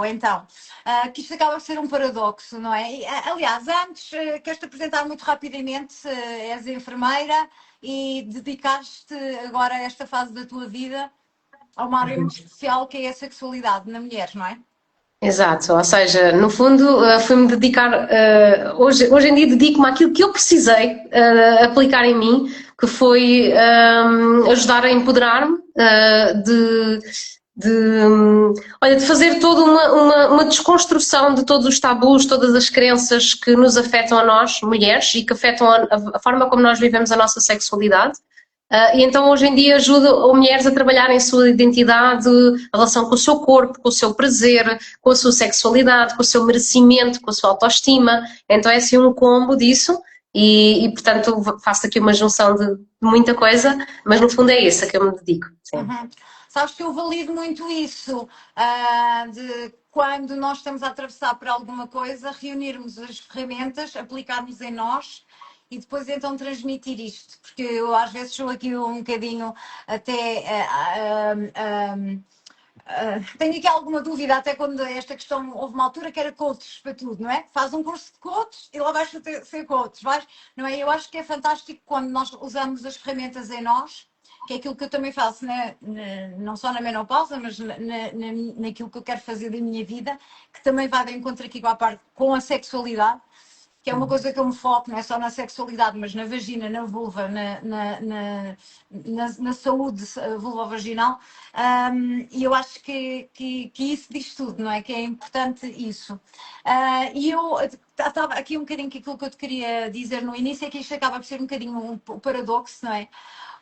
Então, que isto acaba por ser um paradoxo, não é? Aliás, antes, queres-te apresentar muito rapidamente, és enfermeira e dedicaste agora a esta fase da tua vida a uma área muito especial que é a sexualidade na mulher, não é? Exato, ou seja, no fundo, fui-me dedicar, hoje em dia dedico-me àquilo que eu precisei aplicar em mim, que foi ajudar a empoderar-me, olha, de fazer toda uma desconstrução de todos os tabus, todas as crenças que nos afetam a nós, mulheres, e que afetam a forma como nós vivemos a nossa sexualidade. E então hoje em dia ajuda mulheres a trabalharem a sua identidade, a relação com o seu corpo, com o seu prazer, com a sua sexualidade, com o seu merecimento, com a sua autoestima. Então é assim um combo disso portanto faço aqui uma junção de muita coisa, mas no fundo é isso a que eu me dedico. Sim. Uhum. Sabes que eu valido muito isso, de quando nós estamos a atravessar por alguma coisa, reunirmos as ferramentas, aplicarmos em nós e depois então transmitir isto, porque eu às vezes sou aqui um bocadinho até. Tenho aqui alguma dúvida, até quando esta questão houve uma altura que era coaches para tudo, não é? Faz um curso de coaches e lá vais ser coaches, vais, não é? Eu acho que é fantástico quando nós usamos as ferramentas em nós, que é aquilo que eu também faço, não só na menopausa, mas naquilo que eu quero fazer da minha vida, que também vai de encontro aqui com a parte com a sexualidade, que é uma coisa que eu me foco, não é só na sexualidade, mas na vagina, na vulva, na saúde vulvovaginal. E eu acho que isso diz tudo, não é? Que é importante isso. E eu estava aqui um bocadinho que aquilo que eu te queria dizer no início é que isto acaba por ser um bocadinho um paradoxo, não é?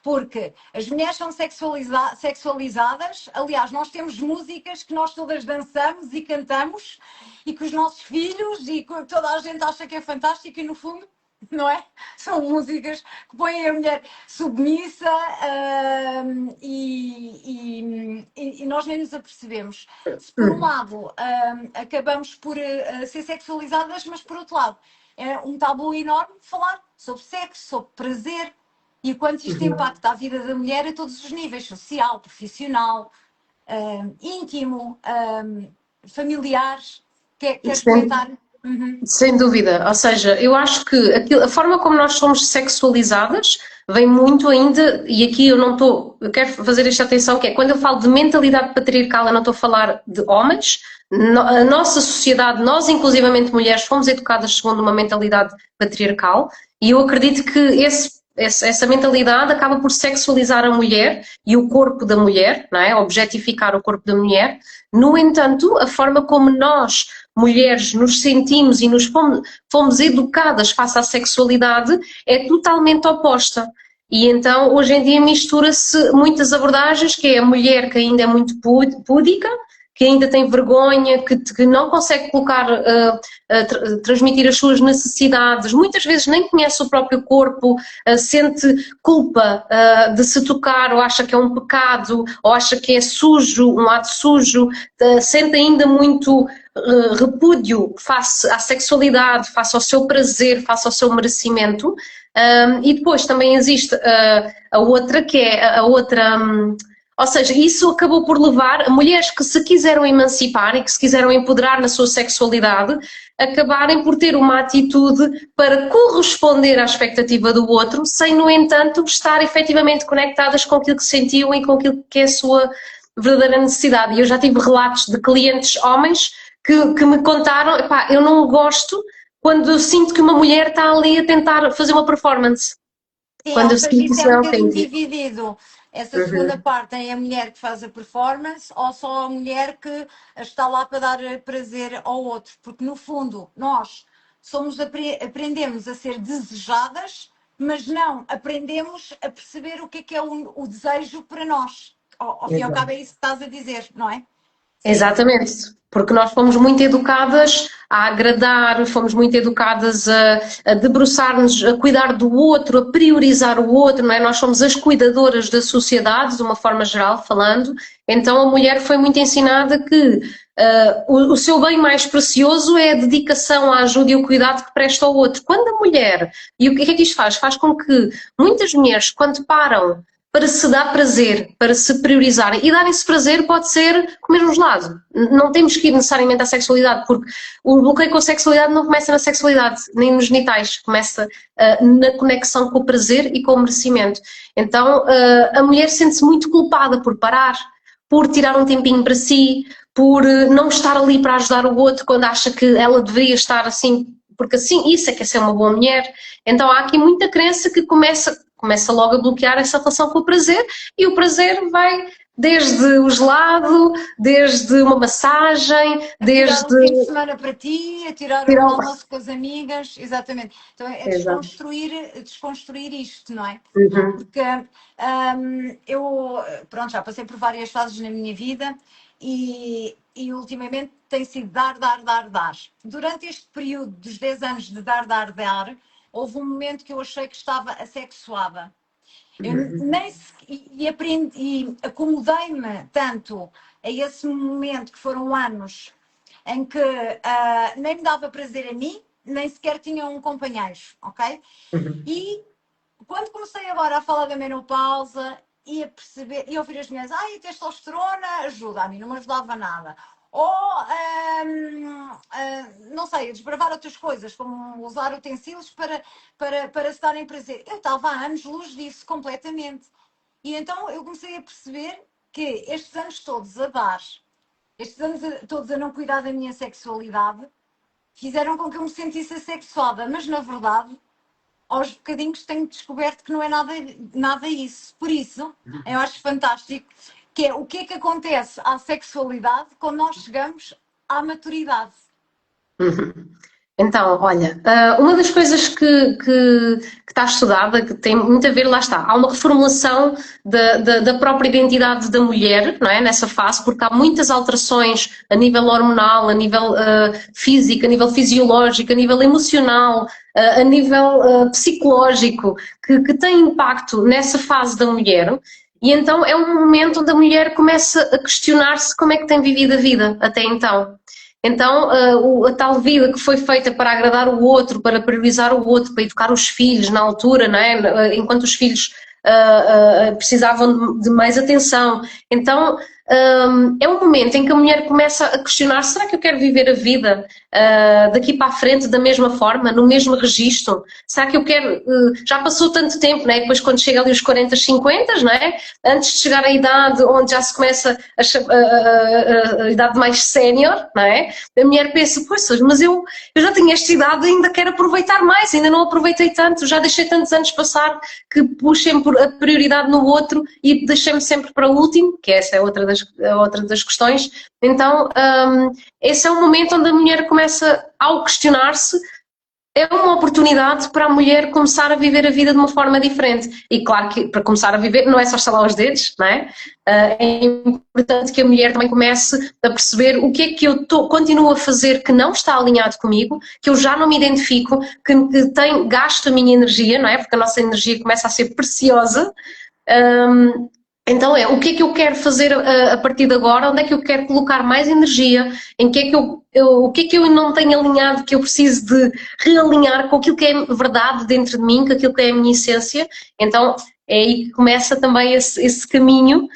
Porque as mulheres são sexualizadas, aliás, nós temos músicas que nós todas dançamos e cantamos e que os nossos filhos e que toda a gente acha que é fantástico e no fundo, não é? São músicas que põem a mulher submissa e nós nem nos apercebemos. Se por um lado acabamos por ser sexualizadas, mas por outro lado é um tabu enorme falar sobre sexo, sobre prazer, e o quanto isto impacta a vida da mulher a todos os níveis, social, profissional, íntimo, familiares. Queres Sim. comentar? Uhum. Sem dúvida, ou seja, eu acho que a forma como nós somos sexualizadas vem muito ainda, e aqui eu não estou, eu quero fazer esta atenção, que é quando eu falo de mentalidade patriarcal, eu não estou a falar de homens, a nossa sociedade, nós inclusivamente mulheres, fomos educadas segundo uma mentalidade patriarcal, e eu acredito que essa mentalidade acaba por sexualizar a mulher e o corpo da mulher, não é? Objetificar o corpo da mulher. No entanto, a forma como nós mulheres nos sentimos e nos fomos educadas face à sexualidade é totalmente oposta. E então, hoje em dia, mistura-se muitas abordagens, que é a mulher que ainda é muito púdica, que ainda tem vergonha, que não consegue colocar, transmitir as suas necessidades, muitas vezes nem conhece o próprio corpo, sente culpa de se tocar, ou acha que é um pecado, ou acha que é sujo, um ato sujo, sente ainda muito repúdio face à sexualidade, face ao seu prazer, face ao seu merecimento. E depois também existe a outra, que é a outra. Ou seja, isso acabou por levar a mulheres que se quiseram emancipar e que se quiseram empoderar na sua sexualidade, acabarem por ter uma atitude para corresponder à expectativa do outro, sem, no entanto, estar efetivamente conectadas com aquilo que sentiam e com aquilo que é a sua verdadeira necessidade. E eu já tive relatos de clientes homens que me contaram, epá, eu não gosto quando eu sinto que uma mulher está ali a tentar fazer uma performance. Sim, Quando ou eu seja, sinto isso isso é um é bocadinho ofendido. dividido. Essa segunda Uhum. parte é a mulher que faz a performance ou só a mulher que está lá para dar prazer ao outro. Porque, no fundo, nós aprendemos a ser desejadas, mas não aprendemos a perceber o que é o desejo para nós. Ao fim e ao cabo é isso que estás a dizer, não é? Sim. Exatamente, porque nós fomos muito educadas a agradar, fomos muito educadas a debruçar-nos, a cuidar do outro, a priorizar o outro, não é? Nós somos as cuidadoras da sociedade, de uma forma geral falando, então a mulher foi muito ensinada que o seu bem mais precioso é a dedicação, a ajuda e o cuidado que presta ao outro. Quando a mulher, e o que é que isto faz? Faz com que muitas mulheres, quando param para se dar prazer, para se priorizar. E dar esse prazer pode ser comer um gelado. Não temos que ir necessariamente à sexualidade, porque o bloqueio com a sexualidade não começa na sexualidade, nem nos genitais, começa na conexão com o prazer e com o merecimento. Então, a mulher sente-se muito culpada por parar, por tirar um tempinho para si, por não estar ali para ajudar o outro quando acha que ela deveria estar assim, porque assim, isso é que é ser uma boa mulher. Então há aqui muita crença que começa logo a bloquear essa relação com o prazer, e o prazer vai desde o gelado, desde uma massagem, A tirar um desde... fim de semana para ti, a tirar um tirar- almoço com as amigas, exatamente. Então é Exato. desconstruir isto, não é? Uhum. Porque eu, pronto, já passei por várias fases na minha vida e ultimamente tem sido dar, dar, dar, dar. Durante este período dos 10 anos de dar, dar, dar, houve um momento que eu achei que estava assexuada. Eu nem e aprendi, e acomodei-me tanto a esse momento, que foram anos em que nem me dava prazer a mim, nem sequer tinha um companheiro, ok? Uhum. E quando comecei agora a falar da menopausa e a perceber, e ouvir as mulheres, a testosterona ajuda, a mim não me ajudava nada. Ou, não sei, desbravar outras coisas, como usar utensílios para se darem prazer. Eu estava há anos-luz disso completamente. E então eu comecei a perceber que estes anos todos a dar, estes anos todos a não cuidar da minha sexualidade, fizeram com que eu me sentisse assexuada, mas na verdade aos bocadinhos tenho descoberto que não é nada isso. Por isso, eu acho fantástico que é o que acontece à sexualidade quando nós chegamos à maturidade. Uhum. Então, olha, uma das coisas que está estudada, que tem muito a ver, lá está, há uma reformulação da própria identidade da mulher, não é? Nessa fase, porque há muitas alterações a nível hormonal, a nível físico, a nível fisiológico, a nível emocional, a nível psicológico, que têm impacto nessa fase da mulher. E então é um momento onde a mulher começa a questionar-se como é que tem vivido a vida até então. Então, a tal vida que foi feita para agradar o outro, para priorizar o outro, para educar os filhos na altura, não é? Enquanto os filhos precisavam de mais atenção. Então, é um momento em que a mulher começa a questionar: será que eu quero viver a vida daqui para a frente da mesma forma, no mesmo registro? Será que eu quero. Já passou tanto tempo, não é? Depois, quando chega ali os 40, 50, não é? Antes de chegar à idade onde já se começa a idade mais sénior, não é? A mulher pensa: pois, mas eu já tenho esta idade e ainda quero aproveitar mais, ainda não aproveitei tanto, já deixei tantos anos passar que pus sempre a prioridade no outro e deixei-me sempre para o último, que essa é outra das questões. Então, esse é o momento onde a mulher começa, ao questionar-se, é uma oportunidade para a mulher começar a viver a vida de uma forma diferente. E claro que para começar a viver não é só estalar os dedos, não é? É importante que a mulher também comece a perceber o que é que eu continuo a fazer que não está alinhado comigo, que eu já não me identifico, que tem gasto a minha energia, não é? Porque a nossa energia começa a ser preciosa. Então o que é que eu quero fazer a partir de agora? Onde é que eu quero colocar mais energia? Em que é que o que é que eu não tenho alinhado, que eu preciso de realinhar com aquilo que é verdade dentro de mim, com aquilo que é a minha essência? Então é aí que começa também esse caminho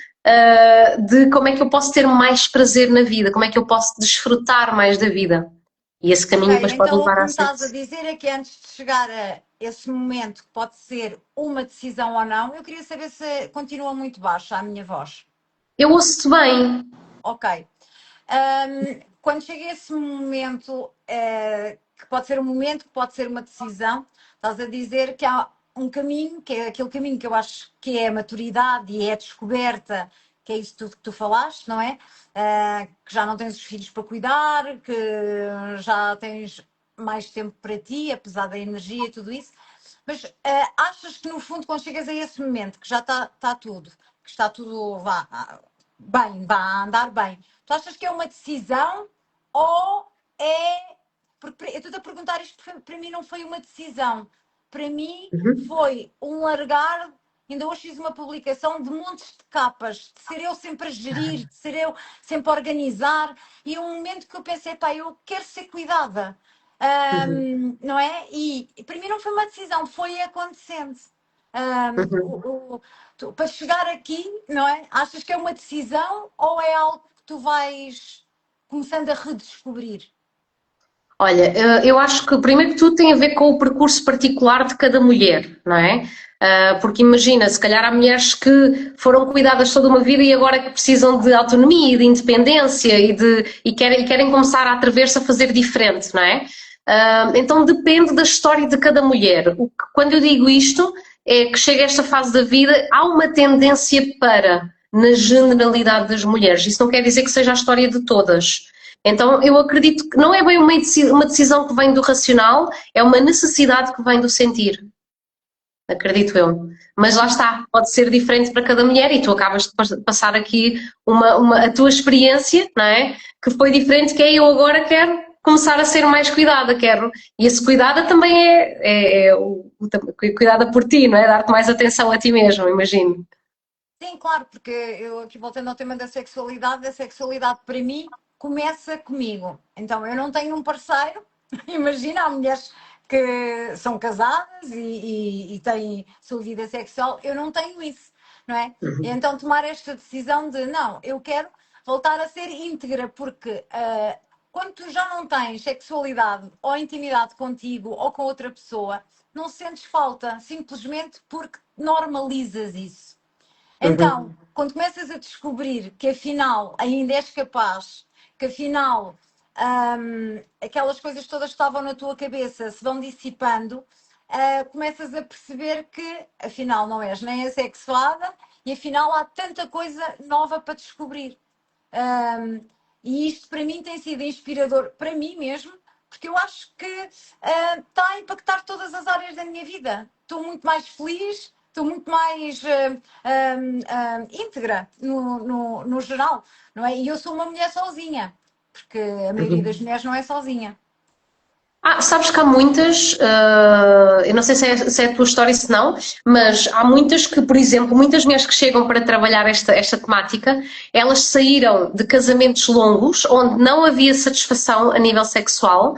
de como é que eu posso ter mais prazer na vida, como é que eu posso desfrutar mais da vida. E esse caminho Ok, depois pode então o levar que à me estás a sexo. dizer é que antes de chegar a esse momento, que pode ser uma decisão ou não, eu queria saber se continua muito baixa a minha voz. Eu ouço-te bem. Ok. Quando chega esse momento, que pode ser um momento, que pode ser uma decisão, estás a dizer que há um caminho, que é aquele caminho que eu acho que é a maturidade e é a descoberta, que é isso tudo que tu falaste, não é? Que já não tens os filhos para cuidar, que já tens mais tempo para ti, apesar da energia e tudo isso. Mas achas que no fundo, quando chegas a esse momento, que já está tudo, que está tudo bem, vá a andar bem, tu achas que é uma decisão ou é. Porque eu estou a perguntar isto porque para mim não foi uma decisão. Para mim Uhum. foi um largar. Ainda hoje fiz uma publicação de montes de capas, de ser eu sempre a gerir, de ser eu sempre a organizar, e é um momento que eu pensei, pá, eu quero ser cuidada, Uhum. não é? E para mim não foi uma decisão, foi acontecendo. Uhum. Para chegar aqui, não é? Achas que é uma decisão ou é algo que tu vais começando a redescobrir? Olha, eu acho que primeiro que tudo tem a ver com o percurso particular de cada mulher, não é? Porque imagina, se calhar há mulheres que foram cuidadas toda uma vida e agora que precisam de autonomia e de independência e querem começar a atrever-se a fazer diferente, não é? Então depende da história de cada mulher. Quando eu digo isto, é que chega a esta fase da vida, há uma tendência para, na generalidade das mulheres. Isso não quer dizer que seja a história de todas. Então, eu acredito que não é bem uma decisão que vem do racional, é uma necessidade que vem do sentir, acredito eu. Mas lá está, pode ser diferente para cada mulher e tu acabas de passar aqui a tua experiência, não é? Que foi diferente, que é eu agora quero começar a ser mais cuidada, quero. E esse cuidada também cuidada por ti, não é? Dar-te mais atenção a ti mesmo, imagino. Sim, claro, porque eu aqui voltando ao tema da sexualidade, a sexualidade para mim começa comigo. Então eu não tenho um parceiro, imagina, há mulheres que são casadas e têm sua vida sexual, eu não tenho isso, não é? E Uhum. então tomar esta decisão de não, eu quero voltar a ser íntegra, porque quando tu já não tens sexualidade ou intimidade contigo ou com outra pessoa, não sentes falta, simplesmente porque normalizas isso. Então, Uhum. quando começas a descobrir que afinal ainda és capaz, que afinal aquelas coisas todas que estavam na tua cabeça se vão dissipando, começas a perceber que afinal não és nem assexuada e afinal há tanta coisa nova para descobrir. Um, e isto para mim tem sido inspirador, para mim mesmo, porque eu acho que está a impactar todas as áreas da minha vida. Estou muito mais feliz, estou muito mais íntegra no geral, não é? E eu sou uma mulher sozinha, porque a maioria das Uhum. mulheres não é sozinha. Sabes que há muitas, eu não sei se é a tua história, se não, mas há muitas que, por exemplo, muitas mulheres que chegam para trabalhar esta temática, elas saíram de casamentos longos, onde não havia satisfação a nível sexual,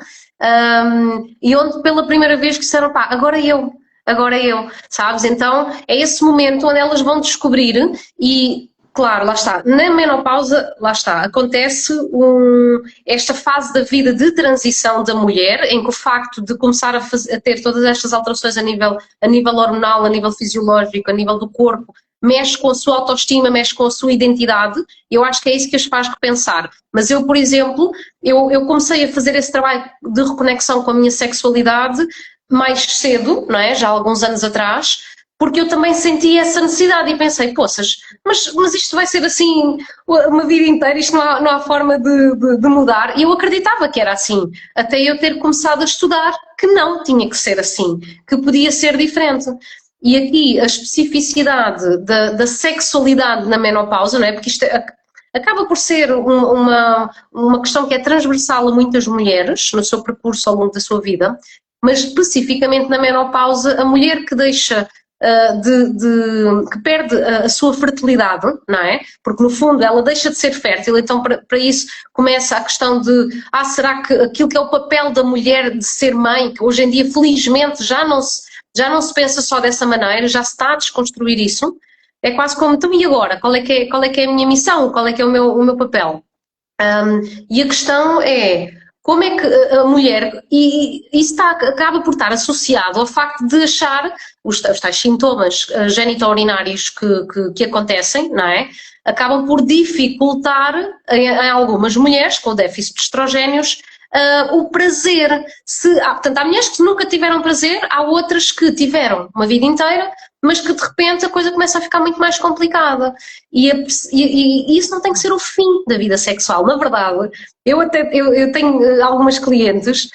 e onde pela primeira vez disseram, pá, agora eu, sabes? Então é esse momento onde elas vão descobrir e claro, lá está. Na menopausa, lá está, acontece esta fase da vida de transição da mulher, em que o facto de começar a ter todas estas alterações a nível hormonal, a nível fisiológico, a nível do corpo, mexe com a sua autoestima, mexe com a sua identidade. Eu acho que é isso que as faz repensar. Mas eu, por exemplo, eu comecei a fazer esse trabalho de reconexão com a minha sexualidade mais cedo, não é? Já há alguns anos atrás, porque eu também senti essa necessidade e pensei, poças, mas isto vai ser assim uma vida inteira, isto não há forma de mudar. E eu acreditava que era assim, até eu ter começado a estudar que não tinha que ser assim, que podia ser diferente. E aqui a especificidade da sexualidade na menopausa, não é? Porque isto acaba por ser uma questão que é transversal a muitas mulheres no seu percurso ao longo da sua vida, mas especificamente na menopausa, a mulher que deixa que perde a sua fertilidade, não é? Porque no fundo ela deixa de ser fértil, então para isso começa a questão de será que aquilo que é o papel da mulher de ser mãe, que hoje em dia felizmente já não se pensa só dessa maneira, já se está a desconstruir isso, é quase como, então e agora? Qual é que é a minha missão? Qual é que é o meu papel? E a questão é como é que a mulher, e isso acaba por estar associado ao facto de achar os tais sintomas genito-urinários que acontecem, não é? Acabam por dificultar em algumas mulheres com déficit de estrogénios o prazer. Portanto, há mulheres que nunca tiveram prazer, há outras que tiveram uma vida inteira, mas que de repente a coisa começa a ficar muito mais complicada. E isso não tem que ser o fim da vida sexual. Na verdade, eu tenho algumas clientes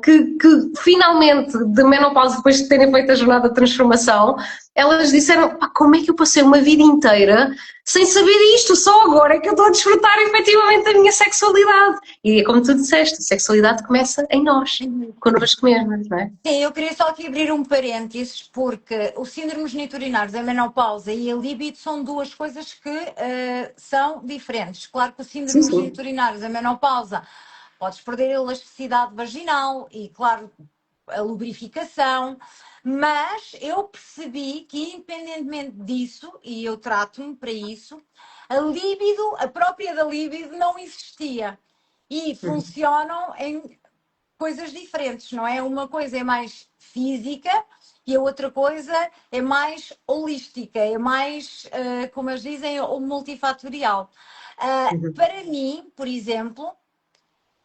que finalmente, de menopausa, depois de terem feito a jornada de transformação, elas disseram, pá, como é que eu passei uma vida inteira sem saber isto, só agora é que eu estou a desfrutar efetivamente da minha sexualidade. E é como tu disseste, a sexualidade começa em nós, connosco mesmos, não é? Sim, eu queria só aqui abrir um parênteses, porque o síndrome geniturinário da menopausa e a libido são duas coisas que são diferentes. Claro que o Sim, síndrome sim. geniturinário da menopausa podes perder a elasticidade vaginal e, claro, a lubrificação, mas eu percebi que, independentemente disso, e eu trato-me para isso, a libido, a própria da libido, não existia. E funcionam em coisas diferentes, não é? Uma coisa é mais física e a outra coisa é mais holística, é mais, como eles dizem, o multifatorial. Para mim, por exemplo,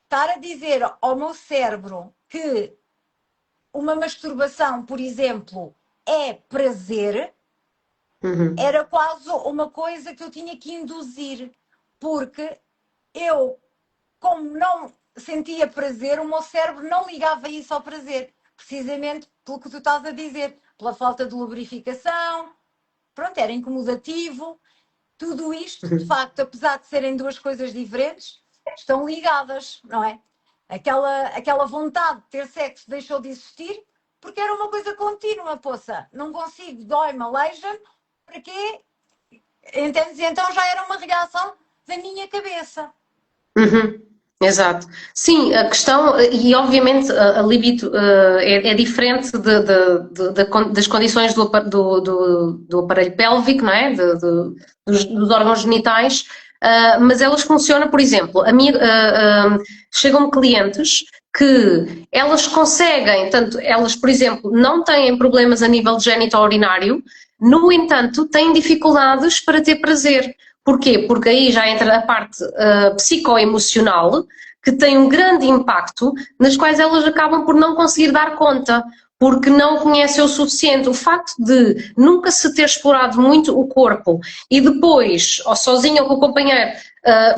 estar a dizer ao meu cérebro que uma masturbação, por exemplo, é prazer, era quase uma coisa que eu tinha que induzir, porque eu, como não sentia prazer, o meu cérebro não ligava isso ao prazer, precisamente pelo que tu estás a dizer, pela falta de lubrificação, pronto, era incomodativo. Tudo isto, de facto, apesar de serem duas coisas diferentes, estão ligadas, não é? Aquela vontade de ter sexo deixou de existir porque era uma coisa contínua, poça. Não consigo, dói-me, aleija-me, para quê? Entendes? Então já era uma reação da minha cabeça. Uhum, exato. Sim, a questão, e obviamente a libido é diferente das condições do aparelho pélvico, não é? Dos órgãos genitais, mas elas funcionam, por exemplo, chegam-me clientes que elas conseguem, tanto elas, por exemplo, não têm problemas a nível de gênito urinário, no entanto, têm dificuldades para ter prazer. Porquê? Porque aí já entra a parte psicoemocional, que tem um grande impacto, nas quais elas acabam por não conseguir dar conta, porque não conhecem o suficiente. O facto de nunca se ter explorado muito o corpo e depois, ou sozinho ou com o companheiro,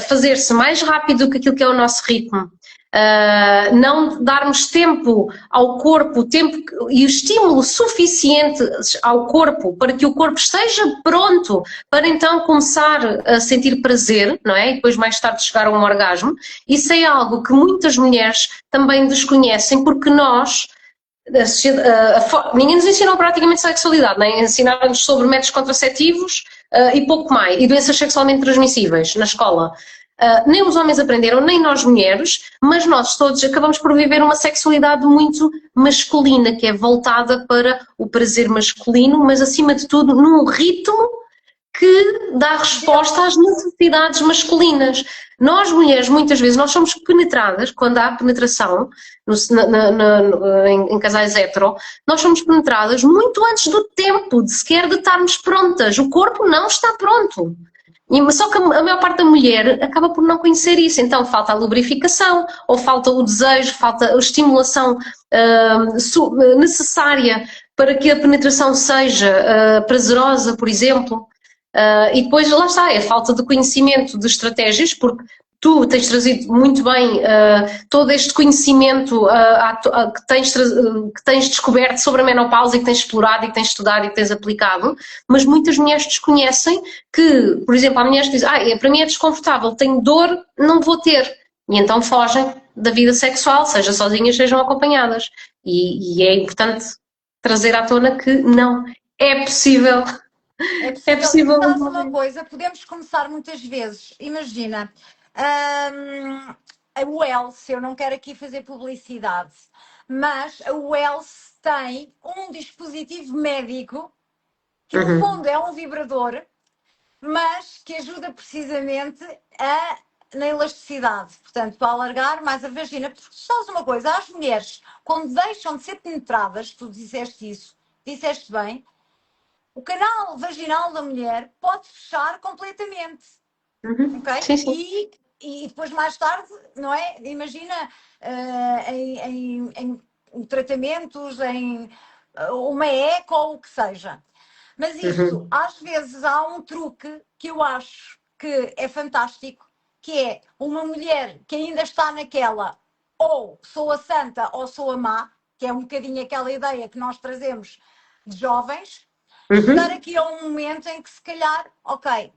fazer-se mais rápido do que aquilo que é o nosso ritmo, não darmos tempo ao corpo, tempo e o estímulo suficiente ao corpo para que o corpo esteja pronto para então começar a sentir prazer, não é? E depois mais tarde chegar a um orgasmo. Isso é algo que muitas mulheres também desconhecem porque nós ninguém nos ensinou praticamente sexualidade, nem ensinaram-nos sobre métodos contraceptivos e pouco mais, e doenças sexualmente transmissíveis na escola. Nem os homens aprenderam, nem nós mulheres, mas nós todos acabamos por viver uma sexualidade muito masculina, que é voltada para o prazer masculino, mas acima de tudo num ritmo que dá resposta às necessidades masculinas. Nós, mulheres, muitas vezes, nós somos penetradas, quando há penetração em casais hetero, nós somos penetradas muito antes do tempo, de sequer de estarmos prontas. O corpo não está pronto. Só que a maior parte da mulher acaba por não conhecer isso, então falta a lubrificação, ou falta o desejo, falta a estimulação necessária para que a penetração seja prazerosa, por exemplo. E depois lá está, é falta de conhecimento de estratégias, porque tu tens trazido muito bem todo este conhecimento que tens descoberto sobre a menopausa e que tens explorado e que tens estudado e que tens aplicado, mas muitas mulheres desconhecem que, por exemplo, há mulheres que dizem, para mim é desconfortável, tenho dor, não vou ter. E então fogem da vida sexual, seja sozinhas, sejam acompanhadas. E é importante trazer à tona que não, é possível. É É possível. E possível. sabes uma coisa? Podemos começar muitas vezes. Imagina, a Wells, eu não quero aqui fazer publicidade, mas a Wells tem um dispositivo médico que no fundo é um vibrador, mas que ajuda precisamente na elasticidade, portanto, para alargar mais a vagina. Porque sabes uma coisa, as mulheres, quando deixam de ser penetradas, tu disseste isso, disseste bem, o canal vaginal da mulher pode fechar completamente, ok? Sim, sim. E depois mais tarde, não é? Imagina em tratamentos, em uma eco ou o que seja. Mas isso, às vezes, há um truque que eu acho que é fantástico, que é uma mulher que ainda está naquela ou sou a santa ou sou a má, que é um bocadinho aquela ideia que nós trazemos de jovens, chegar aqui a um momento em que se calhar, ok,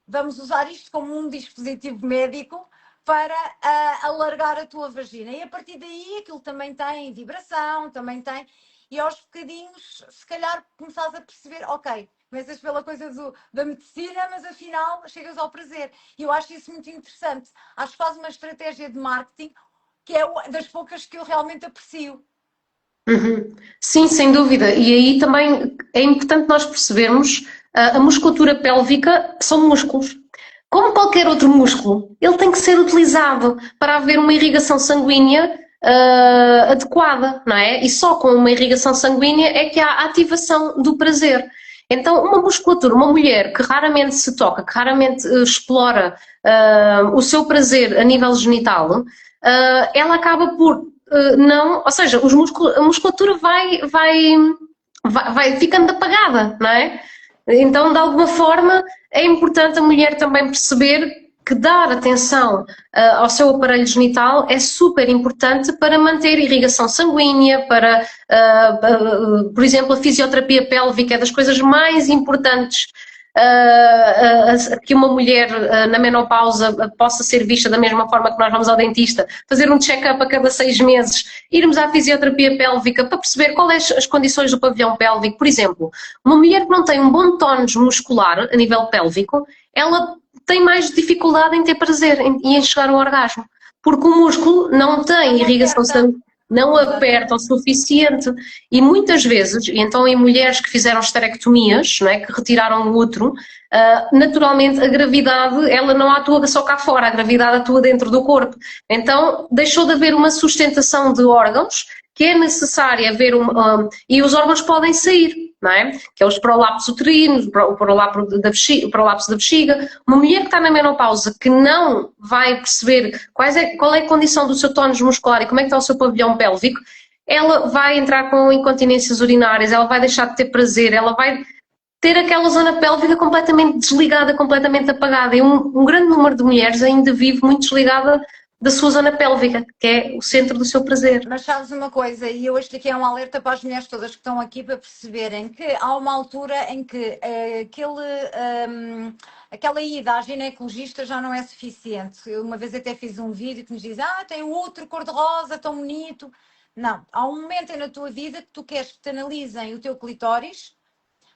vamos usar isto como um dispositivo médico para alargar a tua vagina. E a partir daí aquilo também tem vibração, também tem. E aos bocadinhos, se calhar, começas a perceber, ok, começas pela coisa da medicina, mas afinal chegas ao prazer. E eu acho isso muito interessante. Acho que faz uma estratégia de marketing que é das poucas que eu realmente aprecio. Uhum. Sim, sem dúvida. E aí também é importante nós percebermos a musculatura pélvica são músculos. Como qualquer outro músculo, ele tem que ser utilizado para haver uma irrigação sanguínea adequada, não é? E só com uma irrigação sanguínea é que há a ativação do prazer. Então, uma musculatura, uma mulher que raramente se toca, que raramente explora o seu prazer a nível genital, ela acaba por não, ou seja, a musculatura vai ficando apagada, não é? Então, de alguma forma, é importante a mulher também perceber que dar atenção ao seu aparelho genital é super importante para manter irrigação sanguínea, para, por exemplo, a fisioterapia pélvica é das coisas mais importantes que uma mulher na menopausa possa ser vista da mesma forma que nós vamos ao dentista, fazer um check-up a cada 6 meses, irmos à fisioterapia pélvica para perceber quais as condições do pavilhão pélvico. Por exemplo, uma mulher que não tem um bom tónus muscular a nível pélvico, ela tem mais dificuldade em ter prazer e em chegar ao orgasmo, porque o músculo não tem irrigação sanguínea, não aperta o suficiente e muitas vezes, e então em mulheres que fizeram esterectomias, não é, que retiraram o útero, naturalmente a gravidade ela não atua só cá fora, a gravidade atua dentro do corpo. Então deixou de haver uma sustentação de órgãos que é necessária haver e os órgãos podem sair, não é? Que é os prolapsos uterinos, o prolapso da bexiga. Uma mulher que está na menopausa que não vai perceber qual é a condição do seu tónus muscular e como é que está o seu pavilhão pélvico, ela vai entrar com incontinências urinárias, ela vai deixar de ter prazer, ela vai ter aquela zona pélvica completamente desligada, completamente apagada. E um grande número de mulheres ainda vive muito desligada da sua zona pélvica, que é o centro do seu prazer. Mas sabes uma coisa, e eu este aqui é um alerta para as mulheres todas que estão aqui para perceberem que há uma altura em que aquela ida à ginecologista já não é suficiente. Eu uma vez até fiz um vídeo que nos diz, tem o útero cor-de-rosa, tão bonito. Não, há um momento na tua vida que tu queres que te analisem o teu clitóris,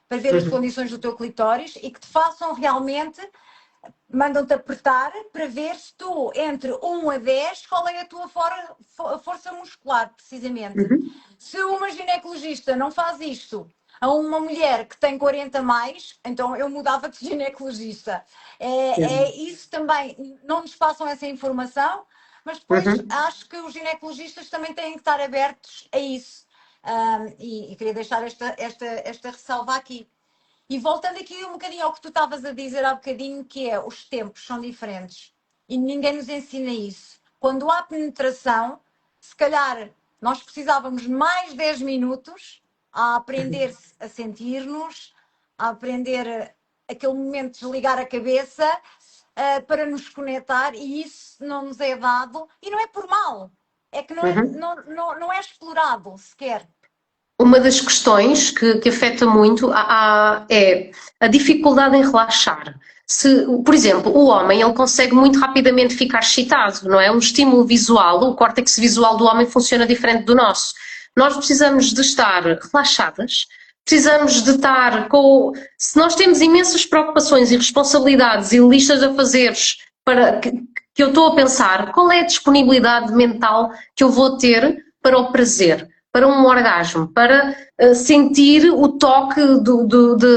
para ver as condições do teu clitóris e que te façam realmente, mandam-te apertar para ver se tu, entre 1 a 10, qual é a tua força muscular, precisamente. Se uma ginecologista não faz isto a uma mulher que tem 40 mais, então eu mudava de ginecologista. É isso também, não nos passam essa informação, mas depois acho que os ginecologistas também têm que estar abertos a isso. E queria deixar esta ressalva aqui. E voltando aqui um bocadinho ao que tu estavas a dizer há bocadinho, que é os tempos são diferentes e ninguém nos ensina isso. Quando há penetração, se calhar nós precisávamos mais 10 minutos a aprender a sentir-nos, a aprender aquele momento de desligar a cabeça para nos conectar, e isso não nos é dado e não é por mal, é que não é explorado sequer. Uma das questões que afeta muito é a dificuldade em relaxar. Por exemplo, o homem ele consegue muito rapidamente ficar excitado, não é? Um estímulo visual, o córtex visual do homem funciona diferente do nosso. Nós precisamos de estar relaxadas, precisamos de estar com... Se nós temos imensas preocupações e responsabilidades e listas a fazeres que eu estou a pensar, qual é a disponibilidade mental que eu vou ter para o prazer? Para um orgasmo, para sentir o toque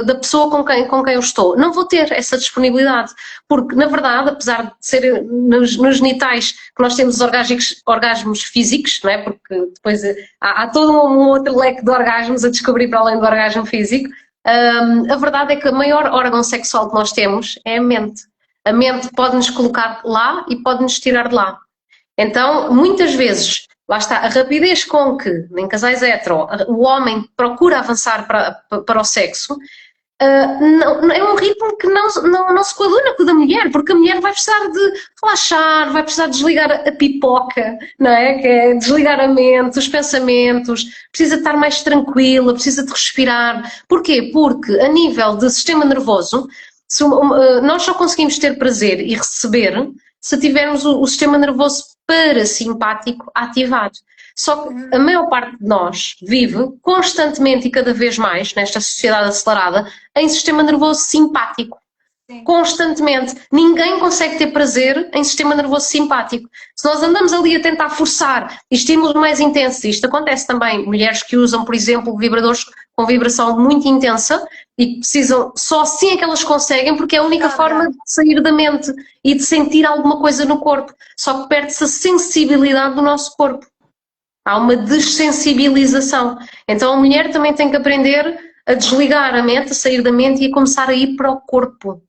da pessoa com quem eu estou. Não vou ter essa disponibilidade, porque na verdade, apesar de ser nos genitais que nós temos orgasmos físicos, não é? Porque depois há todo um outro leque de orgasmos a descobrir para além do orgasmo físico, a verdade é que o maior órgão sexual que nós temos é a mente. A mente pode nos colocar lá e pode nos tirar de lá. Então, muitas vezes, lá está, a rapidez com que, em casais hetero, o homem procura avançar para o sexo, é um ritmo que não se coaduna com o da mulher, porque a mulher vai precisar de relaxar, vai precisar de desligar a pipoca, não é? Que é desligar a mente, os pensamentos, precisa de estar mais tranquila, precisa de respirar. Porquê? Porque a nível de sistema nervoso, nós só conseguimos ter prazer e receber se tivermos o sistema nervoso parasimpático ativado. Só que a maior parte de nós vive constantemente e cada vez mais, nesta sociedade acelerada, em sistema nervoso simpático. sim. Constantemente. Ninguém consegue ter prazer em sistema nervoso simpático. Se nós andamos ali a tentar forçar estímulos mais intensos, isto acontece também, mulheres que usam, por exemplo, vibradores com vibração muito intensa e que precisam, só assim é que elas conseguem, porque é a única forma de sair da mente e de sentir alguma coisa no corpo. Só que perde-se a sensibilidade do nosso corpo. Há uma dessensibilização. Então a mulher também tem que aprender a desligar a mente, a sair da mente e a começar a ir para o corpo.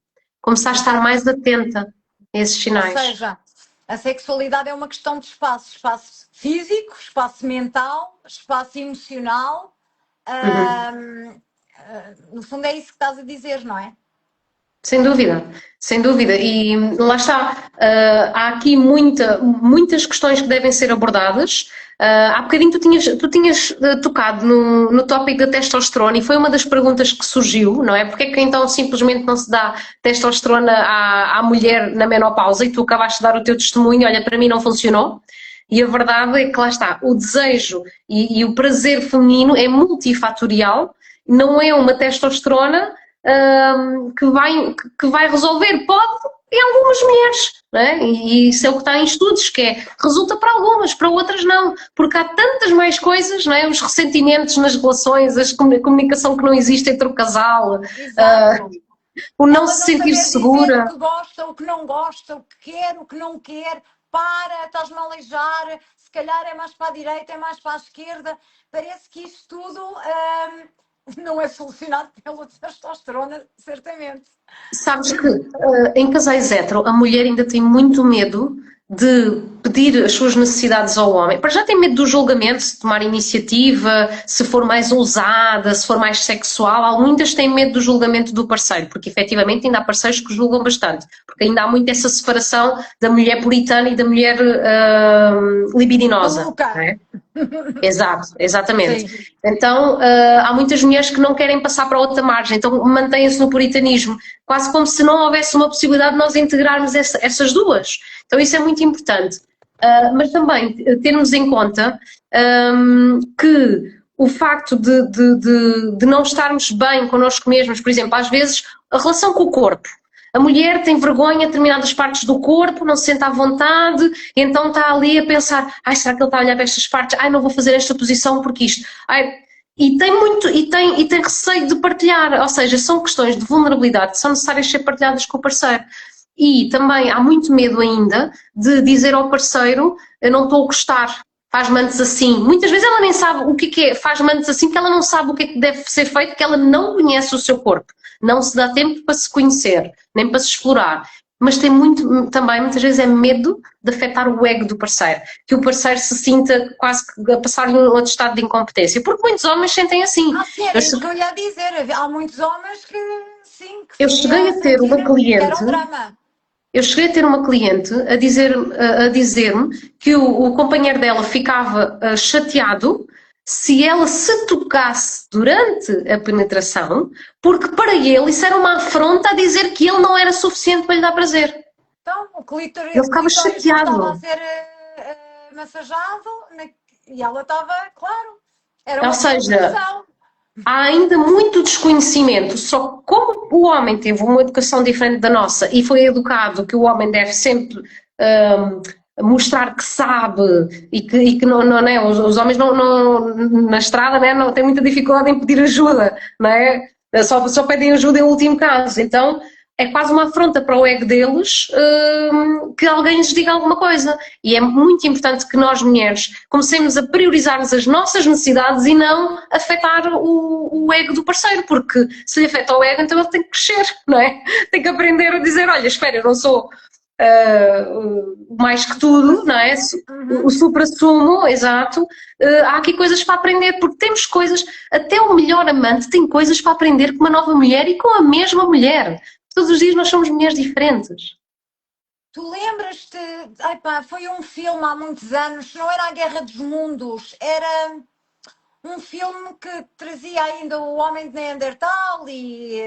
Começar a estar mais atenta a esses sinais. Ou seja, a sexualidade é uma questão de espaço. Espaço físico, espaço mental, espaço emocional. No fundo é isso que estás a dizer, não é? Sem dúvida, sem dúvida. E lá está, há aqui muitas questões que devem ser abordadas. Há bocadinho tu tinhas tocado no tópico da testosterona e foi uma das perguntas que surgiu, não é? Porque é que então simplesmente não se dá testosterona à mulher na menopausa e tu acabaste de dar o teu testemunho, olha, para mim não funcionou. E a verdade é que lá está, o desejo e o prazer feminino é multifatorial, não é uma testosterona que vai resolver. Pode em algumas mulheres, não é? E isso é o que está em estudos, que é, resulta para algumas, para outras não, porque há tantas mais coisas, não é? Os ressentimentos nas relações, a comunicação que não existe entre o casal, o não se sentir segura. O que gosta, o que não gosta, o que quer, o que não quer, para, estás-me a aleijar, se calhar é mais para a direita, é mais para a esquerda. Parece que isto tudo não é solucionado pela testosterona, certamente. Sabes que em casais hetero a mulher ainda tem muito medo de pedir as suas necessidades ao homem. Para já tem medo do julgamento, se tomar iniciativa, se for mais ousada, se for mais sexual. Há muitas têm medo do julgamento do parceiro, porque efetivamente ainda há parceiros que julgam bastante, porque ainda há muito essa separação da mulher puritana e da mulher libidinosa. Não é? Exato, exatamente. Sim. Então há muitas mulheres que não querem passar para outra margem, então mantêm-se no puritanismo, quase como se não houvesse uma possibilidade de nós integrarmos essas duas. Então isso é muito importante. Mas também termos em conta que o facto de não estarmos bem connosco mesmos, por exemplo, às vezes a relação com o corpo. A mulher tem vergonha de determinadas partes do corpo, não se sente à vontade, então está ali a pensar, ai, será que ele está a olhar para estas partes? Ai, não vou fazer esta posição porque isto. Ai, e tem receio de partilhar, ou seja, são questões de vulnerabilidade que são necessárias ser partilhadas com o parceiro. E também há muito medo ainda de dizer ao parceiro, eu não estou a gostar, faz-me antes assim. Muitas vezes ela nem sabe o que é faz-me antes assim, porque ela não sabe o que é que deve ser feito, porque ela não conhece o seu corpo. Não se dá tempo para se conhecer, nem para se explorar. Mas tem também, muitas vezes, é medo de afetar o ego do parceiro. Que o parceiro se sinta quase que a passar-lhe um outro estado de incompetência. Porque muitos homens sentem assim. Sim, era isso que eu ia dizer. Há muitos homens que, sim, que eu cheguei a ter uma cliente. Era um drama. Eu cheguei a ter uma cliente a dizer-me que o companheiro dela ficava chateado se ela se tocasse durante a penetração, porque para ele isso era uma afronta a dizer que ele não era suficiente para lhe dar prazer. Então, o clítoris, ele ficava chateado. Estava a ser massajado e ela estava, claro, era uma Ou seja, há ainda muito desconhecimento, só como o homem teve uma educação diferente da nossa e foi educado que o homem deve sempre mostrar que sabe e que não é, os homens na estrada, né, não têm muita dificuldade em pedir ajuda, não é? Só pedem ajuda em último caso, então é quase uma afronta para o ego deles que alguém lhes diga alguma coisa. E é muito importante que nós, mulheres, comecemos a priorizarmos as nossas necessidades e não afetar o ego do parceiro, porque se lhe afeta o ego, então ele tem que crescer, não é? Tem que aprender a dizer, olha, espera, eu não sou mais que tudo, não é? O supra-sumo, exato. Há aqui coisas para aprender, porque temos coisas, até o melhor amante tem coisas para aprender com uma nova mulher e com a mesma mulher. Todos os dias nós somos mulheres diferentes. Tu lembras-te, foi um filme há muitos anos, não era A Guerra dos Mundos, era um filme que trazia ainda o homem de Neandertal e,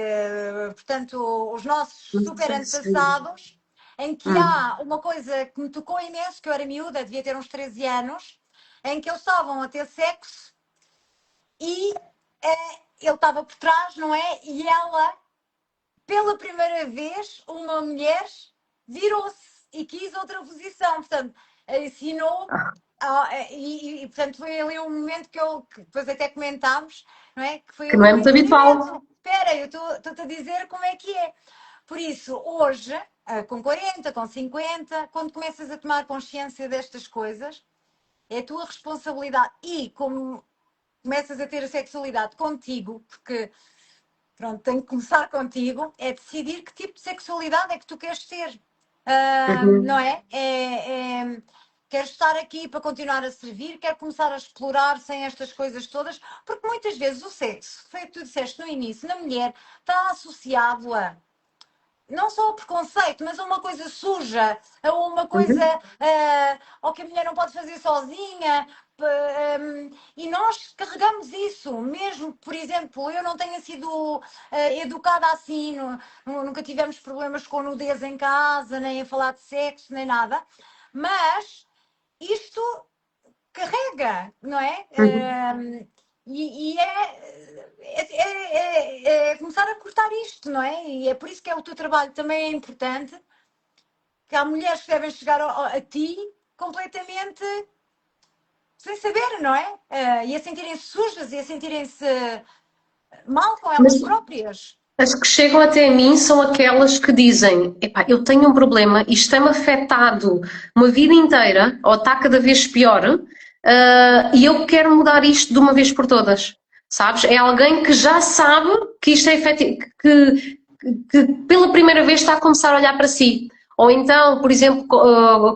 portanto, os nossos super antepassados, em que há uma coisa que me tocou imenso, que eu era miúda, devia ter uns 13 anos, em que eles estavam a ter sexo e ele estava por trás, não é? E ela pela primeira vez, uma mulher virou-se e quis outra posição. Portanto, ensinou. Portanto, foi ali um momento que depois até comentámos, não é? Que foi Que um não é muito momento de habitual. espera, eu estou-te a dizer como é que é. Por isso, hoje, com 40, com 50, quando começas a tomar consciência destas coisas, é a tua responsabilidade. E como começas a ter a sexualidade contigo, porque pronto, tem que começar contigo, é decidir que tipo de sexualidade é que tu queres ter. Não Uhum. é? Quero estar aqui para continuar a servir, quero começar a explorar sem estas coisas todas, porque muitas vezes o sexo, foi o que tu disseste no início, na mulher, está associado a não só o preconceito, mas a uma coisa suja, a uma coisa Uhum. ou que a mulher não pode fazer sozinha. E nós carregamos isso, mesmo, por exemplo, eu não tenha sido educada assim, nunca tivemos problemas com nudez em casa, nem a falar de sexo, nem nada, mas isto carrega, não é? Uhum. É começar a cortar isto, não é? E é por isso que o teu trabalho também é importante, que há mulheres que devem chegar a ti completamente sem saber, não é? E a sentirem-se sujas e a sentirem-se mal com Mas elas próprias. as que chegam até a mim são aquelas que dizem: epá, eu tenho um problema, isto tem-me afetado uma vida inteira, ou está cada vez pior, e eu quero mudar isto de uma vez por todas. Sabes? É alguém que já sabe que isto é efetivo, que pela primeira vez está a começar a olhar para si. Ou então, por exemplo,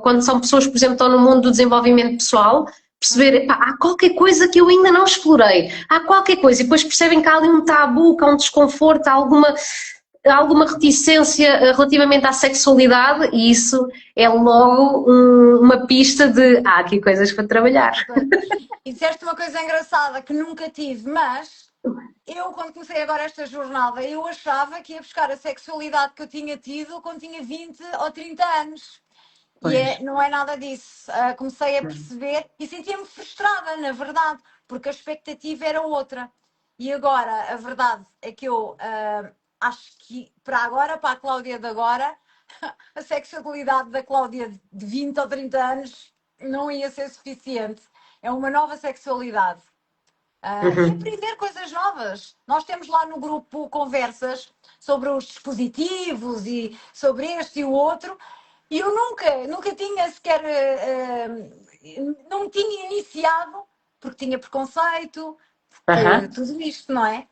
quando são pessoas, por exemplo, estão no mundo do desenvolvimento pessoal, perceber, epá, há qualquer coisa que eu ainda não explorei, há qualquer coisa, e depois percebem que há ali um tabu, que há um desconforto, há alguma reticência relativamente à sexualidade, e isso é logo uma pista de há aqui coisas para trabalhar. E disseste uma coisa engraçada que nunca tive, mas eu, quando comecei agora esta jornada, eu achava que ia buscar a sexualidade que eu tinha tido quando tinha 20 ou 30 anos. Pois. Não é nada disso. Comecei a perceber e sentia-me frustrada, na verdade, porque a expectativa era outra. E agora, a verdade é que eu acho que para agora, para a Cláudia de agora, a sexualidade da Cláudia de 20 ou 30 anos não ia ser suficiente. É uma nova sexualidade. E Uhum. aprender coisas novas. Nós temos lá no grupo conversas sobre os dispositivos e sobre este e o outro, e eu nunca tinha sequer, não me tinha iniciado, porque tinha preconceito, porque Aham. tudo isto, não é?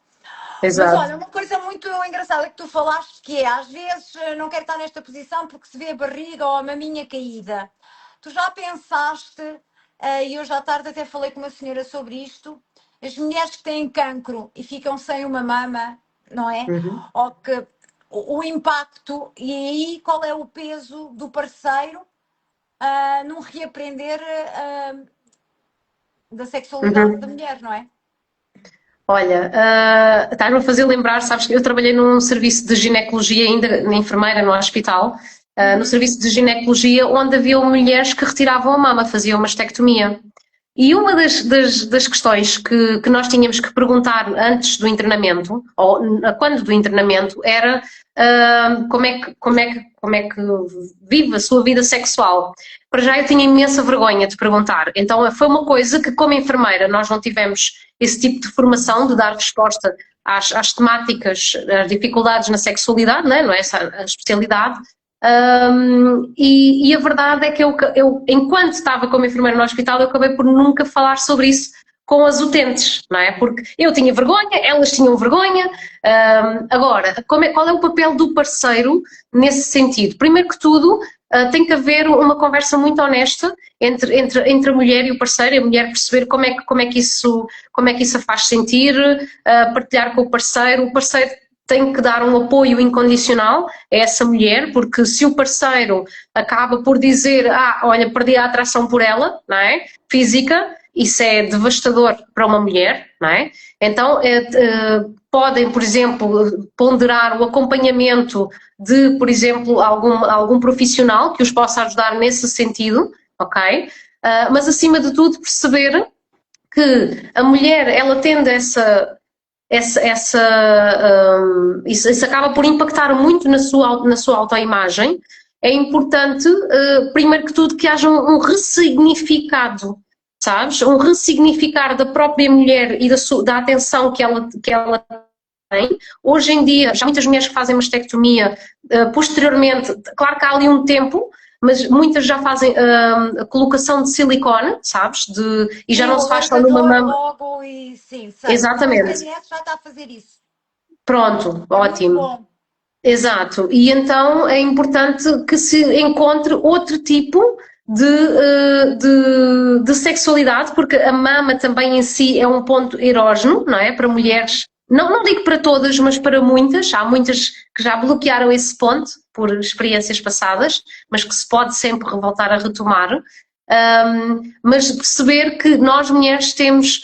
Mas Exato. olha, uma coisa muito engraçada que tu falaste, que é, às vezes não quero estar nesta posição porque se vê a barriga ou a maminha caída. Tu já pensaste, e hoje à tarde até falei com uma senhora sobre isto, as mulheres que têm cancro e ficam sem uma mama, não é? Uhum. Ou que o impacto, e aí qual é o peso do parceiro num reaprender da sexualidade da Uhum. mulher, não é? Olha, estás-me a fazer lembrar, sabes que eu trabalhei num serviço de ginecologia, ainda na enfermeira no hospital, no Uhum. serviço de ginecologia, onde havia mulheres que retiravam a mama, faziam uma mastectomia. E uma das questões que nós tínhamos que perguntar antes do internamento, ou quando do internamento, era como é que vive a sua vida sexual. Para já eu tinha imensa vergonha de perguntar. Então foi uma coisa que, como enfermeira, nós não tivemos esse tipo de formação de dar resposta às temáticas, às dificuldades na sexualidade, não é essa a especialidade. E a verdade é que eu, enquanto estava como enfermeira no hospital, eu acabei por nunca falar sobre isso com as utentes, não é? Porque eu tinha vergonha, elas tinham vergonha. Agora, qual é o papel do parceiro nesse sentido? Primeiro que tudo, tem que haver uma conversa muito honesta entre a mulher e o parceiro, a mulher perceber como é que isso a faz sentir, partilhar com o parceiro tem que dar um apoio incondicional a essa mulher, porque se o parceiro acaba por dizer, olha, perdi a atração por ela, não é? Física, isso é devastador para uma mulher, não é? Então, podem, por exemplo, ponderar o acompanhamento de, por exemplo, algum profissional que os possa ajudar nesse sentido, ok? Mas, acima de tudo, perceber que a mulher, ela tende isso acaba por impactar muito na sua autoimagem. É importante, primeiro que tudo, que haja um ressignificado, sabes? Um ressignificar da própria mulher e da atenção que ela tem. Hoje em dia, já há muitas mulheres que fazem mastectomia, posteriormente, claro que há ali um tempo, mas muitas já fazem a colocação de silicone, sabes? E já Sim, não o se faz só numa alargador mama. logo e sim, sei. O meu Exatamente. PNS já está a fazer isso. Pronto, É muito ótimo. bom. Exato. E então é importante que se encontre outro tipo de sexualidade, porque a mama também em si é um ponto erógeno, não é? Para Uhum. mulheres. Não, não digo para todas, mas para muitas. Há muitas que já bloquearam esse ponto por experiências passadas, mas que se pode sempre voltar a retomar. Mas perceber que nós mulheres temos,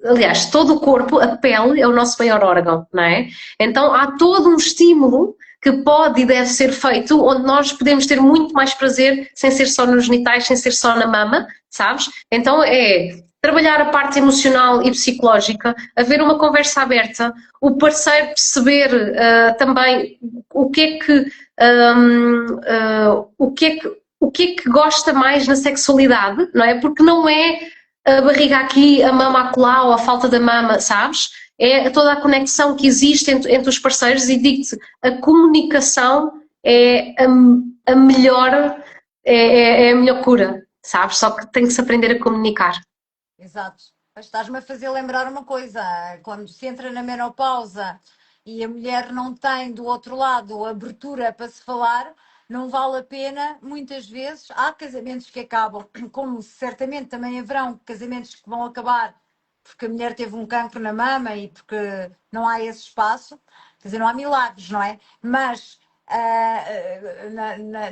aliás, todo o corpo, a pele é o nosso maior órgão, não é? Então há todo um estímulo que pode e deve ser feito, onde nós podemos ter muito mais prazer sem ser só nos genitais, sem ser só na mama, sabes? Então é trabalhar a parte emocional e psicológica, haver uma conversa aberta, o parceiro perceber também o que é que o que é que gosta mais na sexualidade, não é? Porque não é a barriga aqui, a mama acolá ou a falta da mama, sabes? É toda a conexão que existe entre os parceiros e digo-te, a comunicação é a melhor, é a melhor cura, sabes? Só que tem que se aprender a comunicar. Exato. Mas estás-me a fazer lembrar uma coisa: quando se entra na menopausa e a mulher não tem do outro lado abertura para se falar, não vale a pena, muitas vezes. Há casamentos que acabam, como certamente também haverão casamentos que vão acabar porque a mulher teve um cancro na mama e porque não há esse espaço. Quer dizer, não há milagres, não é? Mas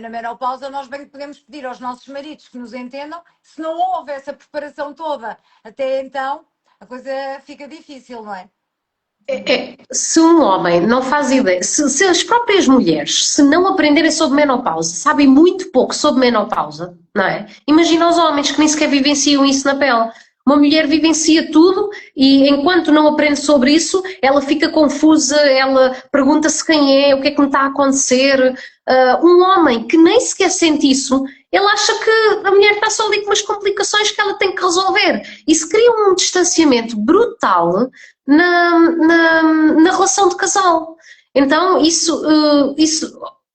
na menopausa, nós bem podemos pedir aos nossos maridos que nos entendam. Se não houve essa preparação toda até então, a coisa fica difícil, não é? Se um homem não faz ideia, se as próprias mulheres, se não aprenderem sobre menopausa, sabem muito pouco sobre menopausa, não é? Imagina os homens que nem sequer vivenciam isso na pele. Uma mulher vivencia tudo e enquanto não aprende sobre isso, ela fica confusa, ela pergunta-se quem é, o que é que me está a acontecer. Um homem que nem sequer sente isso, ele acha que a mulher está só ali com umas complicações que ela tem que resolver. Isso cria um distanciamento brutal na relação de casal. Então,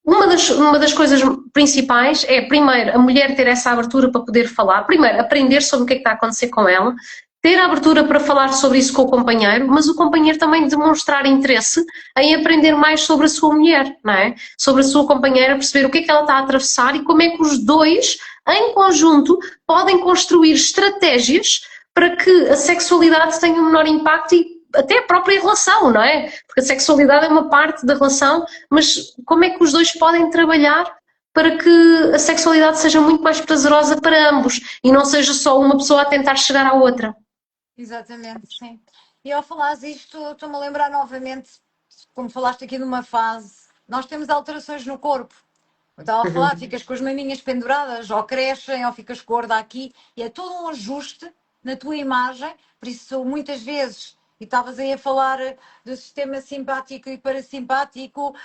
uma das coisas principais é, primeiro, a mulher ter essa abertura para poder falar, primeiro, aprender sobre o que é que está a acontecer com ela, ter a abertura para falar sobre isso com o companheiro, mas o companheiro também demonstrar interesse em aprender mais sobre a sua mulher, não é? Sobre a sua companheira, perceber o que é que ela está a atravessar e como é que os dois, em conjunto, podem construir estratégias para que a sexualidade tenha um menor impacto e até a própria relação, não é? Porque a sexualidade é uma parte da relação, mas como é que os dois podem trabalhar para que a sexualidade seja muito mais prazerosa para ambos e não seja só uma pessoa a tentar chegar à outra? Exatamente, sim. E ao falares isto, estou-me a lembrar novamente, como falaste aqui numa fase, nós temos alterações no corpo. Eu estava a falar, Uhum. ficas com as maminhas penduradas, ou crescem, ou ficas gorda aqui, e é todo um ajuste na tua imagem, por isso muitas vezes, e estavas aí a falar do sistema simpático e parasimpático,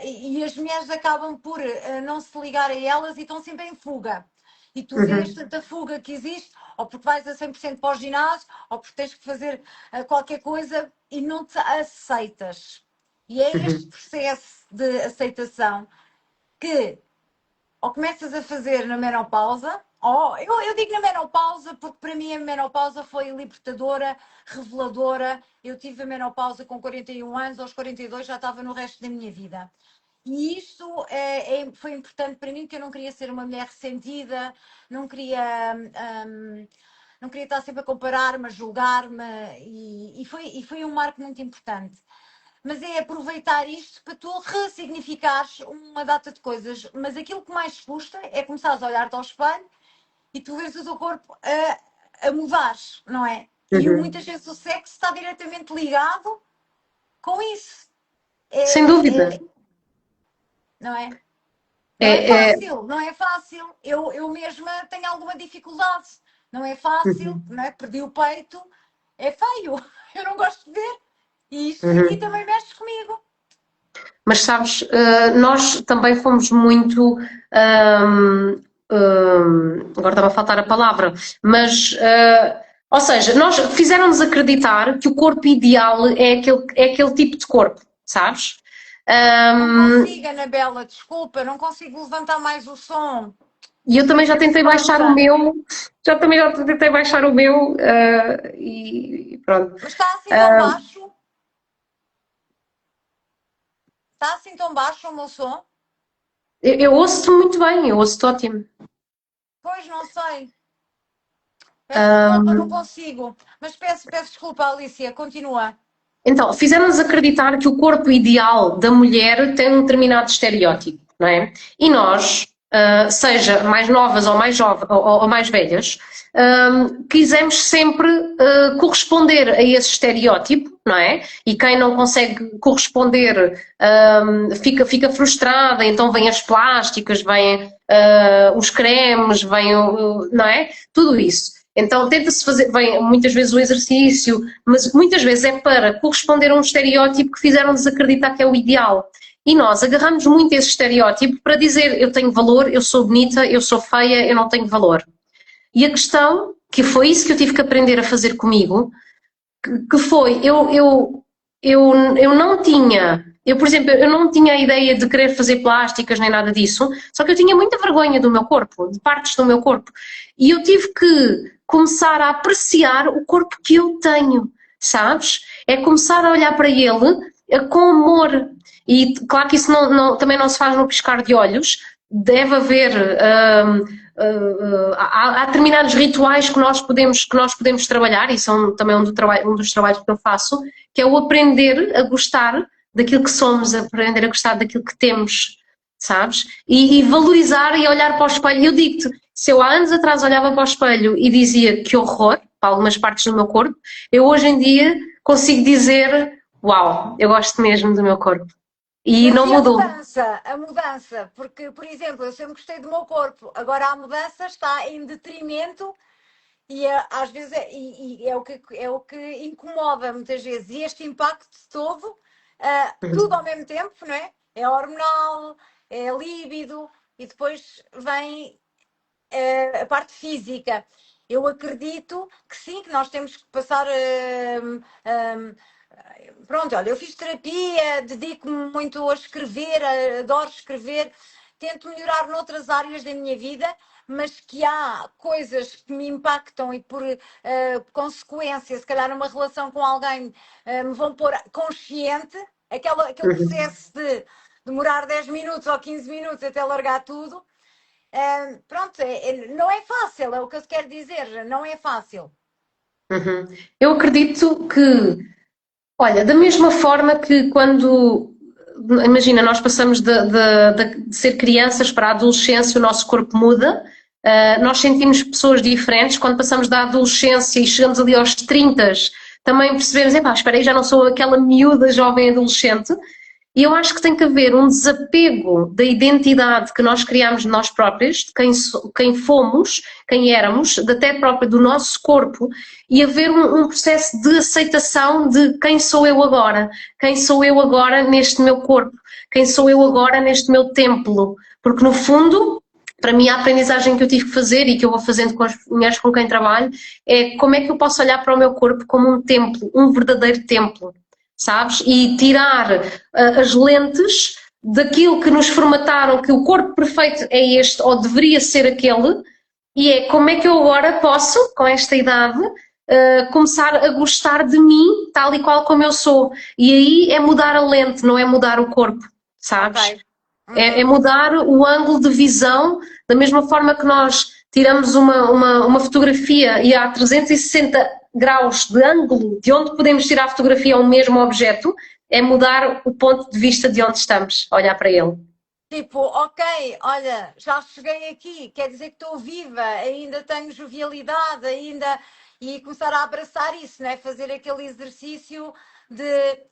e as mulheres acabam por não se ligar a elas e estão sempre em fuga. E tu vês Uhum. tanta fuga que existe, ou porque vais a 100% para o ginásio, ou porque tens que fazer qualquer coisa e não te aceitas. E é este Uhum. processo de aceitação que ou começas a fazer na menopausa, ou eu digo na menopausa porque para mim a menopausa foi libertadora, reveladora. Eu tive a menopausa com 41 anos, aos 42 já estava no resto da minha vida. E isto foi importante para mim, que eu não queria ser uma mulher ressentida, não queria, não queria estar sempre a comparar-me, a julgar-me, e foi um marco muito importante. Mas é aproveitar isto para tu ressignificares uma data de coisas. Mas aquilo que mais custa é começares a olhar-te ao espelho e tu vês o teu corpo a mudar, não é? E Uhum. muitas vezes o sexo está diretamente ligado com isso. Sem dúvida. É, não é? Não é É, é, fácil, não é fácil. Eu mesma tenho alguma dificuldade. Não é fácil, uhum. não é? Perdi o peito, é feio. Eu não gosto de ver. E isso aqui Uhum. também mexe comigo. Mas sabes, nós também fomos muito. Agora estava a faltar a palavra, mas. Ou seja, nós fizeram-nos acreditar que o corpo ideal é aquele tipo de corpo, sabes? Não Ahm, consigo, Anabela, desculpa, não consigo levantar mais o som. e eu também já Peço tentei baixar o desculpa. meu, já tentei baixar o meu, e pronto. Mas está assim tão Ah, baixo? Está assim tão baixo o meu som? eu ouço-te muito bem, eu ouço-te ótimo. Pois não sei. Peço desculpa, não Ahm, consigo. Mas peço desculpa, Alicia, continua. Então, fizeram-nos acreditar que o corpo ideal da mulher tem um determinado estereótipo, não é? E nós, seja mais novas ou mais, ou mais velhas, quisemos sempre corresponder a esse estereótipo, não é? E quem não consegue corresponder fica frustrada, então vêm as plásticas, vêm os cremes, vêm, não é? Tudo isso. Então tenta-se fazer, vem muitas vezes o exercício, mas muitas vezes é para corresponder a um estereótipo que fizeram-nos acreditar que é o ideal. E nós agarramos muito esse estereótipo para dizer eu tenho valor, eu sou bonita, eu sou feia, eu não tenho valor. E a questão, que foi isso que eu tive que aprender a fazer comigo, que foi, eu não tinha, eu por exemplo, eu não tinha a ideia de querer fazer plásticas nem nada disso, só que eu tinha muita vergonha do meu corpo, de partes do meu corpo. E eu tive que começar a apreciar o corpo que eu tenho, sabes? É começar a olhar para ele com amor. E claro que isso também não se faz no piscar de olhos, deve haver. Há determinados rituais que nós podemos trabalhar, e são também um dos trabalhos que eu faço, que é o aprender a gostar daquilo que somos, aprender a gostar daquilo que temos, sabes? E valorizar e olhar para o espelho. Eu digo-te, se eu há anos atrás olhava para o espelho e dizia que horror para algumas partes do meu corpo, eu hoje em dia consigo dizer, uau, eu gosto mesmo do meu corpo. E Mas não e a mudou. mudança? A mudança? Porque, por exemplo, eu sempre gostei do meu corpo. Agora a mudança está em detrimento e às vezes e é o que incomoda muitas vezes. E este impacto todo, tudo ao mesmo tempo, não é? É hormonal, é líbido e depois vem a parte física. Eu acredito que sim, que nós temos que passar. Pronto, olha, eu fiz terapia, dedico-me muito a escrever, adoro escrever, tento melhorar noutras áreas da minha vida, mas que há coisas que me impactam e por consequência, se calhar numa relação com alguém, me vão pôr consciente, aquele Uhum. processo de demorar 10 minutos ou 15 minutos até largar tudo. Pronto, não é fácil, é o que eu quero dizer, não é fácil. Uhum. Eu acredito que, olha, da mesma forma que quando, imagina, nós passamos de ser crianças para a adolescência, o nosso corpo muda, nós sentimos pessoas diferentes, quando passamos da adolescência e chegamos ali aos 30, também percebemos, epá, espera aí, já não sou aquela miúda jovem adolescente, e eu acho que tem que haver um desapego da identidade que nós criamos de nós próprios, de quem fomos, quem éramos, até próprio do nosso corpo, e haver um processo de aceitação de quem sou eu agora, quem sou eu agora neste meu corpo, quem sou eu agora neste meu templo, porque no fundo, para mim a aprendizagem que eu tive que fazer e que eu vou fazendo com as mulheres com quem trabalho é como é que eu posso olhar para o meu corpo como um templo, um verdadeiro templo, sabes? E tirar as lentes daquilo que nos formataram, que o corpo perfeito é este ou deveria ser aquele, e é como é que eu agora posso, com esta idade, começar a gostar de mim tal e qual como eu sou. E aí é mudar a lente, não é mudar o corpo, Ok. sabes? É Uhum. mudar o ângulo de visão, da mesma forma que nós tiramos uma fotografia e há 360 graus de ângulo de onde podemos tirar a fotografia ao mesmo objeto, é mudar o ponto de vista de onde estamos, olhar para ele. Tipo, ok, olha, já cheguei aqui, quer dizer que estou viva, ainda tenho jovialidade, ainda. E começar a abraçar isso, não é? Fazer aquele exercício de,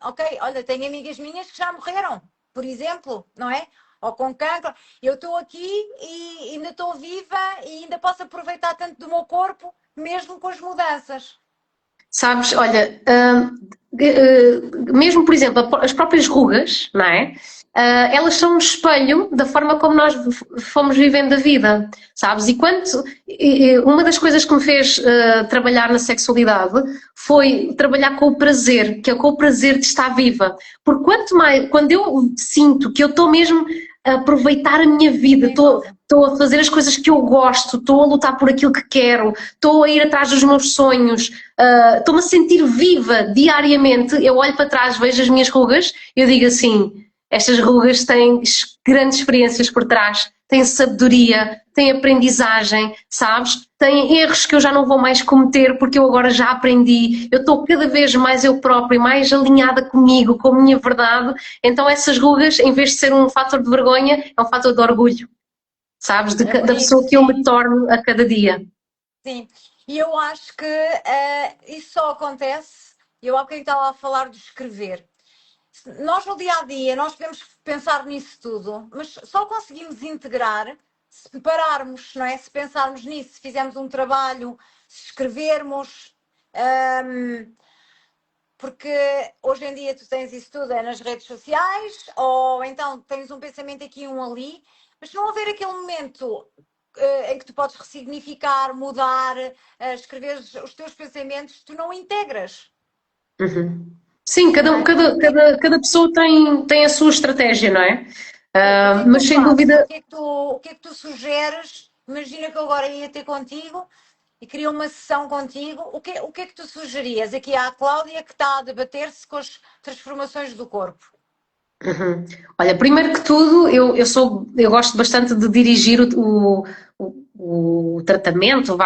ok, olha, tenho amigas minhas que já morreram, por exemplo, não é? Ou com cancro. Eu estou aqui e ainda estou viva e ainda posso aproveitar tanto do meu corpo, mesmo com as mudanças. Sabes, olha, mesmo por exemplo, as próprias rugas, não é? Elas são um espelho da forma como nós fomos vivendo a vida, sabes? Uma das coisas que me fez trabalhar na sexualidade foi trabalhar com o prazer, que é com o prazer de estar viva. Porque quanto mais, quando eu sinto que eu estou mesmo a aproveitar a minha vida, estou a fazer as coisas que eu gosto, estou a lutar por aquilo que quero, estou a ir atrás dos meus sonhos, estou-me a sentir viva diariamente. Eu olho para trás, vejo as minhas rugas, eu digo assim: estas rugas têm grandes experiências por trás, têm sabedoria, têm aprendizagem, sabes? Têm erros que eu já não vou mais cometer porque eu agora já aprendi, eu estou cada vez mais eu própria, mais alinhada comigo, com a minha verdade. Então essas rugas, em vez de ser um fator de vergonha, é um fator de orgulho, sabes? É Da bonito, pessoa que eu sim. me torno a cada dia. Sim, e eu acho que isso só acontece. Eu há bocadinho estava a falar de escrever. Nós no dia a dia, nós podemos pensar nisso tudo, mas só conseguimos integrar se pararmos, não é? Se pensarmos nisso, se fizermos um trabalho, se escrevermos. Porque hoje em dia tu tens isso tudo é nas redes sociais, ou então tens um pensamento aqui e um ali, mas se não houver aquele momento em que tu podes ressignificar, mudar, escrever os teus pensamentos, tu não integras. Uhum. Sim, Não é? Porque cada pessoa tem a sua estratégia, não é? o que é que tu Mas sem fazes? dúvida. O que é que tu sugeres? Imagina que eu agora ia ter contigo e queria uma sessão contigo. O que é que tu sugerias aqui à Cláudia que está a debater-se com as transformações do corpo? Uhum. Olha, primeiro que tudo, eu gosto bastante de dirigir o tratamento,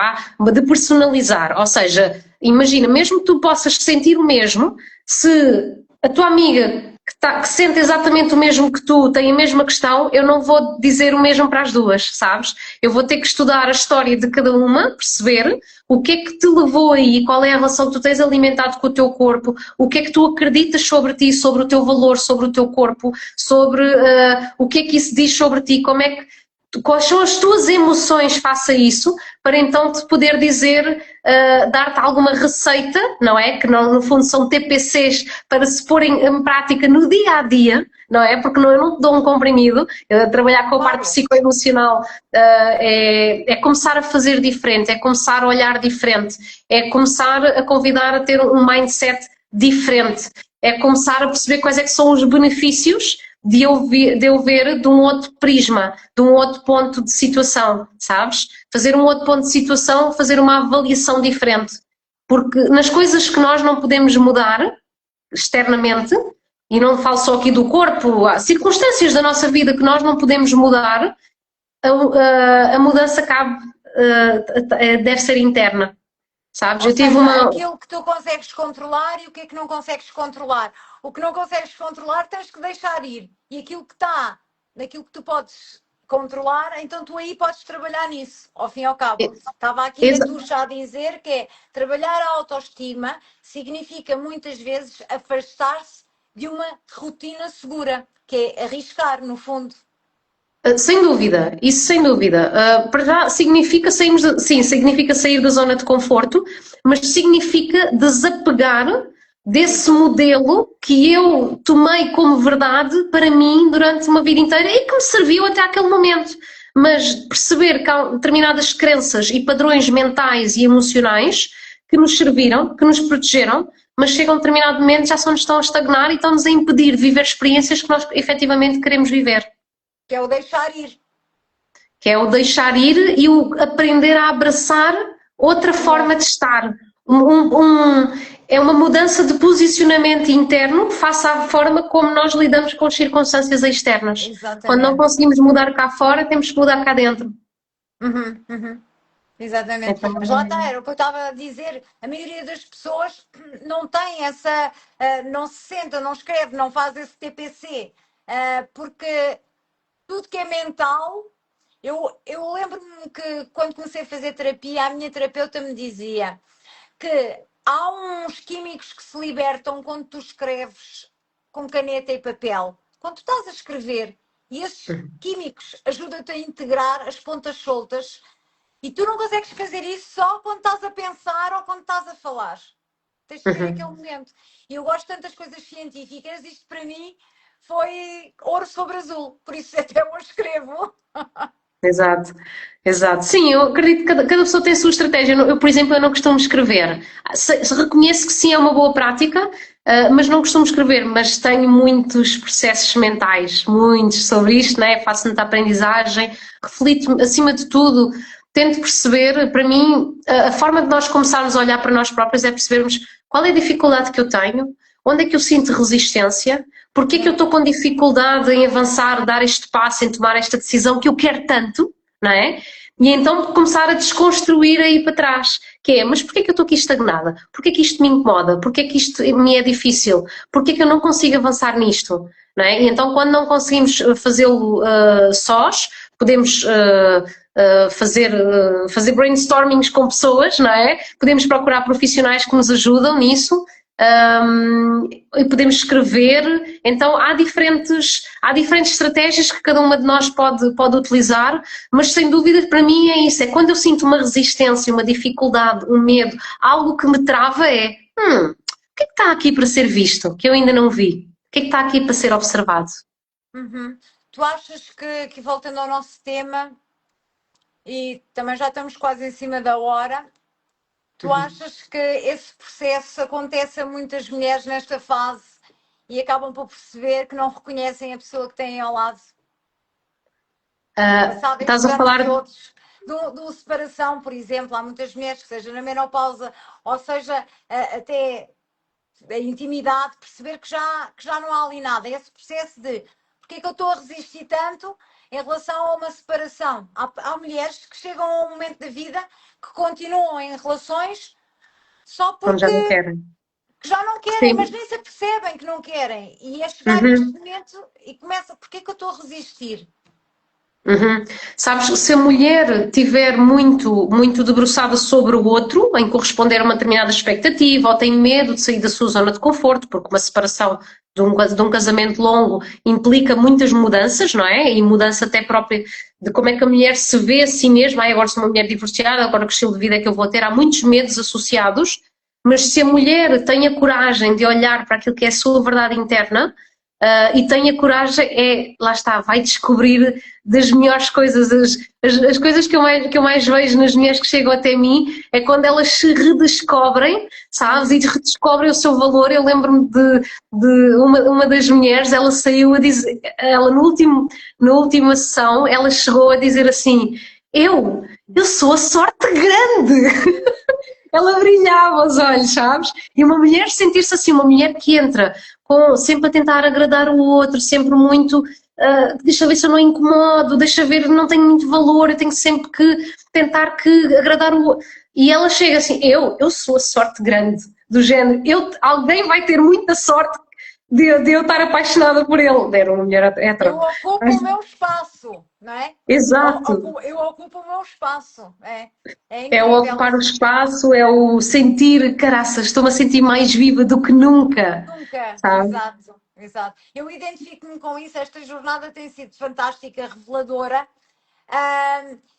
de personalizar. Ou seja, imagina, mesmo que tu possas sentir o mesmo, se a tua amiga que sente exatamente o mesmo que tu tem a mesma questão, eu não vou dizer o mesmo para as duas, sabes? Eu vou ter que estudar a história de cada uma, perceber o que é que te levou aí, qual é a relação que tu tens alimentado com o teu corpo, o que é que tu acreditas sobre ti, sobre o teu valor, sobre o teu corpo, sobre o que é que isso diz sobre ti, quais são as tuas emoções face a isso, para então te poder dizer, dar-te alguma receita, não é? Que no fundo são TPCs para se porem em prática no dia a dia, não é? Porque eu não te dou um comprimido, trabalhar com a parte Claro. psicoemocional é começar a fazer diferente, é começar a olhar diferente, é começar a convidar a ter um mindset diferente, é começar a perceber quais é que são os benefícios de eu ver de um outro prisma, de um outro ponto de situação, sabes? Fazer um outro ponto de situação, fazer uma avaliação diferente. Porque nas coisas que nós não podemos mudar externamente, e não falo só aqui do corpo, há circunstâncias da nossa vida que nós não podemos mudar, a mudança deve ser interna, sabes? Ou Eu tive seja, uma. aquilo que tu consegues controlar e o que é que não consegues controlar. O que não consegues controlar tens que deixar ir. E aquilo que está naquilo que tu podes controlar, então tu aí podes trabalhar nisso, ao fim e ao cabo. Estava aqui a Tuxa a dizer que é trabalhar a autoestima significa muitas vezes afastar-se de uma rotina segura, que é arriscar, no fundo. Sem dúvida, isso sem dúvida. Para já significa sim, significa sair da zona de conforto, mas significa desapegar desse modelo que eu tomei como verdade para mim durante uma vida inteira e que me serviu até aquele momento. Mas perceber que há determinadas crenças e padrões mentais e emocionais que nos serviram, que nos protegeram, mas chegam a um determinado momento já só nos estão a estagnar e estão-nos a impedir de viver experiências que nós efetivamente queremos viver. Que é o deixar ir. Que é o deixar ir e o aprender a abraçar outra forma de estar. É uma mudança de posicionamento interno face à forma como nós lidamos com as circunstâncias externas. Quando não Exatamente. conseguimos mudar cá fora, temos que mudar cá dentro. Uhum, uhum. Exatamente. Então, Mas lá está, era o que eu estava a dizer. A maioria das pessoas não tem essa, não se senta, não escreve, não faz esse TPC, porque tudo que é mental. Eu lembro-me que quando comecei a fazer terapia, a minha terapeuta me dizia que há uns químicos que se libertam quando tu escreves com caneta e papel. Quando tu estás a escrever, e esses químicos ajudam-te a integrar as pontas soltas e tu não consegues fazer isso só quando estás a pensar ou quando estás a falar. tens de ter aquele momento. E eu gosto tanto das coisas científicas, isto para mim foi ouro sobre azul, por isso até hoje escrevo. Exato, exato. Sim, eu acredito que cada pessoa tem a sua estratégia. Eu, por exemplo, eu não costumo escrever. Reconheço que sim, é uma boa prática, mas não costumo escrever. Mas tenho muitos processos mentais, muitos sobre isto, né? Faço muita aprendizagem, reflito acima de tudo, tento perceber. Para mim, a forma de nós começarmos a olhar para nós próprios é percebermos qual é a dificuldade que eu tenho, onde é que eu sinto resistência. Porquê é que eu estou com dificuldade em avançar, dar este passo, em tomar esta decisão que eu quero tanto, não é? E então começar a desconstruir aí para trás, que é, mas porquê é que eu estou aqui estagnada? Porquê é que isto me incomoda? Porquê é que isto me é difícil? Porquê é que eu não consigo avançar nisto? Não é? E então quando não conseguimos fazê-lo sós, podemos fazer brainstormings com pessoas, não é? Podemos procurar profissionais que nos ajudam nisso, e podemos escrever. Então há diferentes estratégias que cada uma de nós pode utilizar, mas sem dúvida para mim é isso, é quando eu sinto uma resistência, uma dificuldade, um medo, algo que me trava é o que é que está aqui para ser visto, que eu ainda não vi? O que é que está aqui para ser observado? Tu achas que voltando ao nosso tema, e também já estamos quase em cima da hora, tu achas que esse processo acontece a muitas mulheres nesta fase e acabam por perceber que não reconhecem a pessoa que têm ao lado? Estás a falar... Do separação, por exemplo, há muitas mulheres que seja na menopausa, ou seja, até a intimidade, perceber que já não há ali nada. Esse processo de porque é que eu estou a resistir tanto em relação a uma separação. Há mulheres que chegam a um momento da vida que continuam em relações só porque já não querem. Que já não querem, mas nem se apercebem que não querem. E é chegar neste momento e começa, porque é que eu estou a resistir? Sabes, se a mulher estiver muito, muito debruçada sobre o outro, em corresponder a uma determinada expectativa, ou tem medo de sair da sua zona de conforto, porque uma separação de um casamento longo implica muitas mudanças, não é? E mudança até própria de como é que a mulher se vê a si mesma. Agora sou uma mulher divorciada, agora que estilo de vida é que eu vou ter? Há muitos medos associados, mas se a mulher tem a coragem de olhar para aquilo que é a sua verdade interna, e tem a coragem, lá está, vai descobrir das melhores coisas, as coisas que eu mais vejo nas mulheres que chegam até mim, é quando elas se redescobrem, sabes, e redescobrem o seu valor. Eu lembro-me de uma das mulheres, ela saiu a dizer, ela na última sessão, ela chegou a dizer assim, eu sou a sorte grande. Ela brilhava os olhos, sabes? E uma mulher sentir-se assim, uma mulher que entra sempre a tentar agradar o outro, sempre muito, deixa ver se eu não incomodo, deixa ver, não tenho muito valor, eu tenho sempre que tentar agradar o outro. E ela chega assim, eu sou a sorte grande, do género, alguém vai ter muita sorte de eu estar apaixonada por ele. Era uma mulher hétero. Eu ocupo o meu espaço, não é? Exato. Eu ocupo o meu espaço. É o ocupar o espaço, é o sentir, caraças, estou-me a sentir mais viva do que nunca. Nunca, sabe? Exato. Eu identifico-me com isso, esta jornada tem sido fantástica, reveladora,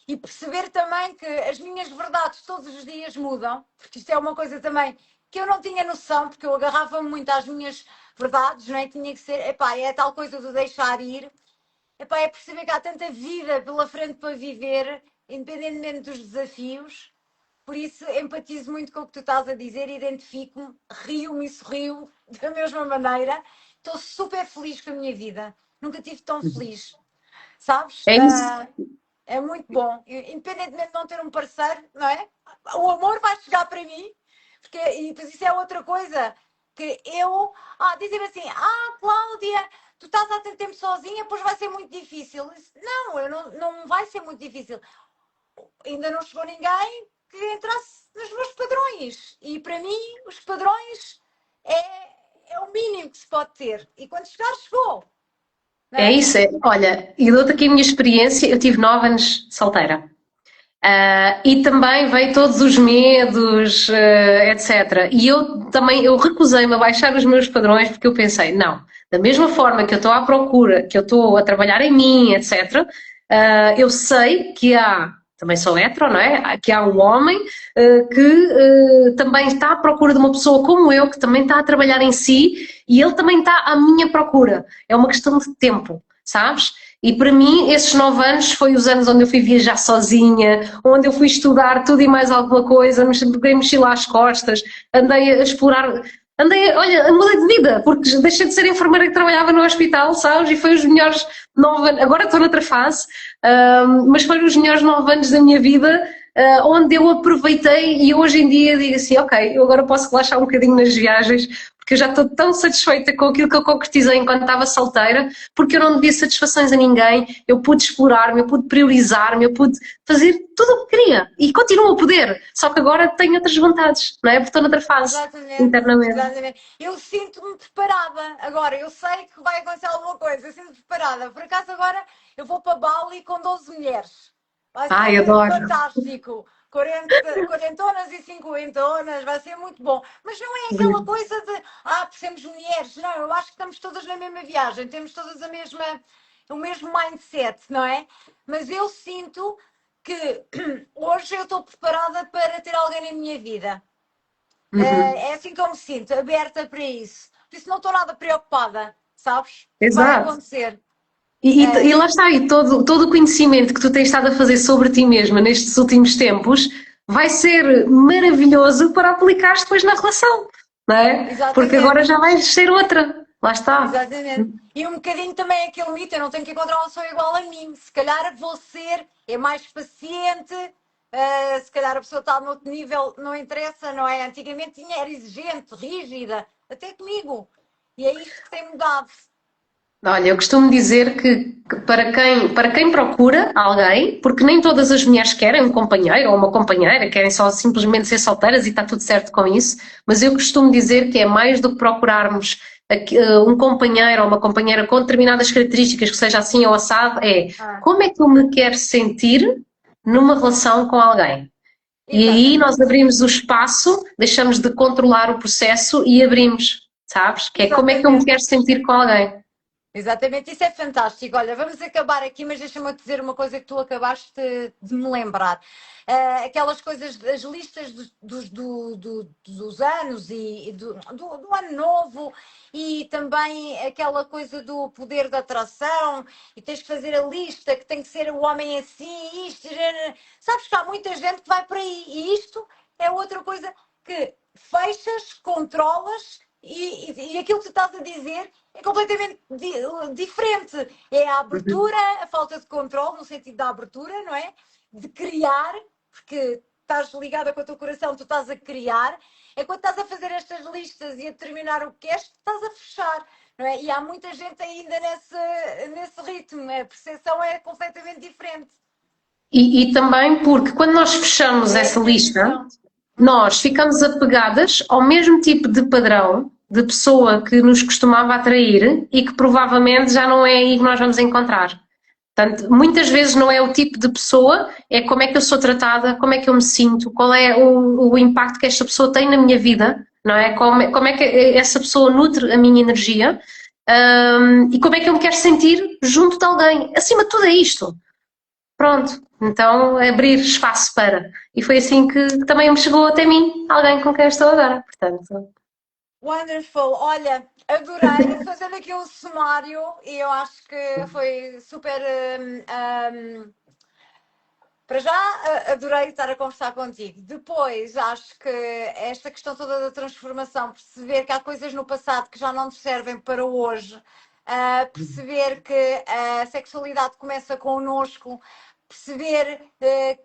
e perceber também que as minhas verdades todos os dias mudam, porque isto é uma coisa também que eu não tinha noção, porque eu agarrava-me muito às minhas verdades, não é? Tinha que ser, é tal coisa do deixar ir, é perceber que há tanta vida pela frente para viver, independentemente dos desafios. Por isso empatizo muito com o que tu estás a dizer, identifico-me, rio-me e sorrio da mesma maneira. Estou super feliz com a minha vida, nunca estive tão feliz, sabes? É isso. É muito bom, independentemente de não ter um parceiro, não é? O amor vai chegar para mim, e depois isso é outra coisa, que dizem assim, Cláudia, tu estás há tanto tempo sozinha, depois vai ser muito difícil. Não vai ser muito difícil. Ainda não chegou ninguém que entrasse nos meus padrões. E para mim, os padrões é o mínimo que se pode ter. E quando chegar, chegou. É isso. Olha, e dou-te aqui a minha experiência. Eu tive 9 anos solteira. E também veio todos os medos, etc. E eu recusei-me a baixar os meus padrões porque eu pensei, não, da mesma forma que eu estou à procura, que eu estou a trabalhar em mim, etc., eu sei que há também sou hetero, não é? Que há um homem também está à procura de uma pessoa como eu, que também está a trabalhar em si e ele também está à minha procura. É uma questão de tempo, sabes? E para mim, esses 9 anos foi os anos onde eu fui viajar sozinha, onde eu fui estudar tudo e mais alguma coisa, peguei mochila às costas, andei a explorar, olha, mudei de vida, porque deixei de ser enfermeira que trabalhava no hospital, sabes? E foi os melhores 9 anos, agora estou noutra fase, mas foram os melhores 9 anos da minha vida, onde eu aproveitei e hoje em dia digo assim, ok, eu agora posso relaxar um bocadinho nas viagens, porque eu já estou tão satisfeita com aquilo que eu concretizei enquanto estava solteira, porque eu não devia satisfações a ninguém, eu pude explorar-me, eu pude priorizar-me, eu pude fazer tudo o que queria e continuo a poder, só que agora tenho outras vontades, não é? Porque estou noutra fase, Exatamente, internamente. exatamente. Eu sinto-me preparada agora, eu sei que vai acontecer alguma coisa, eu sinto-me preparada. Por acaso agora eu vou para Bali com 12 mulheres. Vai Ai, ser adoro. fantástico. 40 e 50, vai ser muito bom. Mas não é aquela coisa de, por sermos mulheres. Não, eu acho que estamos todas na mesma viagem, temos todas o mesmo mindset, não é? Mas eu sinto que hoje eu estou preparada para ter alguém na minha vida. Uhum. É assim que eu me sinto, aberta para isso. Por isso não estou nada preocupada, sabes? Vai Exato. acontecer. E lá está, e todo o conhecimento que tu tens estado a fazer sobre ti mesma nestes últimos tempos vai ser maravilhoso para aplicares depois na relação, não é? Porque agora Exatamente, já vais ser outra. Lá está. exatamente. E um bocadinho também aquele mito, eu não tenho que encontrar uma pessoa igual a mim. Se calhar vou ser, é mais paciente, se calhar a pessoa está no outro nível, não interessa, não é? Antigamente era exigente, rígida, até comigo. E é isto que tem mudado. Olha, eu costumo dizer que para quem procura alguém, porque nem todas as mulheres querem um companheiro ou uma companheira, querem só simplesmente ser solteiras e está tudo certo com isso, mas eu costumo dizer que é mais do que procurarmos um companheiro ou uma companheira com determinadas características, que seja assim ou assado, é Ah, como é que eu me quero sentir numa relação com alguém. E aí nós exatamente, abrimos o espaço, deixamos de controlar o processo e abrimos, sabes? Que é como é que eu me exatamente. quero sentir com alguém. Exatamente, isso é fantástico. Olha, vamos acabar aqui, mas deixa-me dizer uma coisa que tu acabaste de me lembrar. Aquelas coisas, as listas dos anos e do ano novo e também aquela coisa do poder da atração e tens que fazer a lista que tem que ser o homem assim, isto. Sabes que há muita gente que vai por aí e isto é outra coisa que fechas, controlas e aquilo que tu estás a dizer é completamente diferente. É a Uhum. abertura, a falta de controle, no sentido da abertura, não é? De criar, porque estás ligada com o teu coração, tu estás a criar. É quando estás a fazer estas listas e a determinar o que queres, estás a fechar. Não é? E há muita gente ainda nesse ritmo. A percepção é completamente diferente. E também porque quando nós fechamos É a essa lista, transição. nós ficamos apegadas ao mesmo tipo de padrão de pessoa que nos costumava atrair e que provavelmente já não é aí que nós vamos encontrar. Portanto, muitas vezes não é o tipo de pessoa, é como é que eu sou tratada, como é que eu me sinto, qual é o impacto que esta pessoa tem na minha vida, não é? Como é que essa pessoa nutre a minha energia, e como é que eu me quero sentir junto de alguém. Acima de tudo é isto. Pronto, então abrir espaço para. E foi assim que também me chegou até mim alguém com quem eu estou agora. Portanto, Wonderful. Olha, adorei. Fazendo aqui um sumário e eu acho que foi super. Para já, adorei estar a conversar contigo. Depois, acho que esta questão toda da transformação, perceber que há coisas no passado que já não nos servem para hoje, perceber que a sexualidade começa connosco, perceber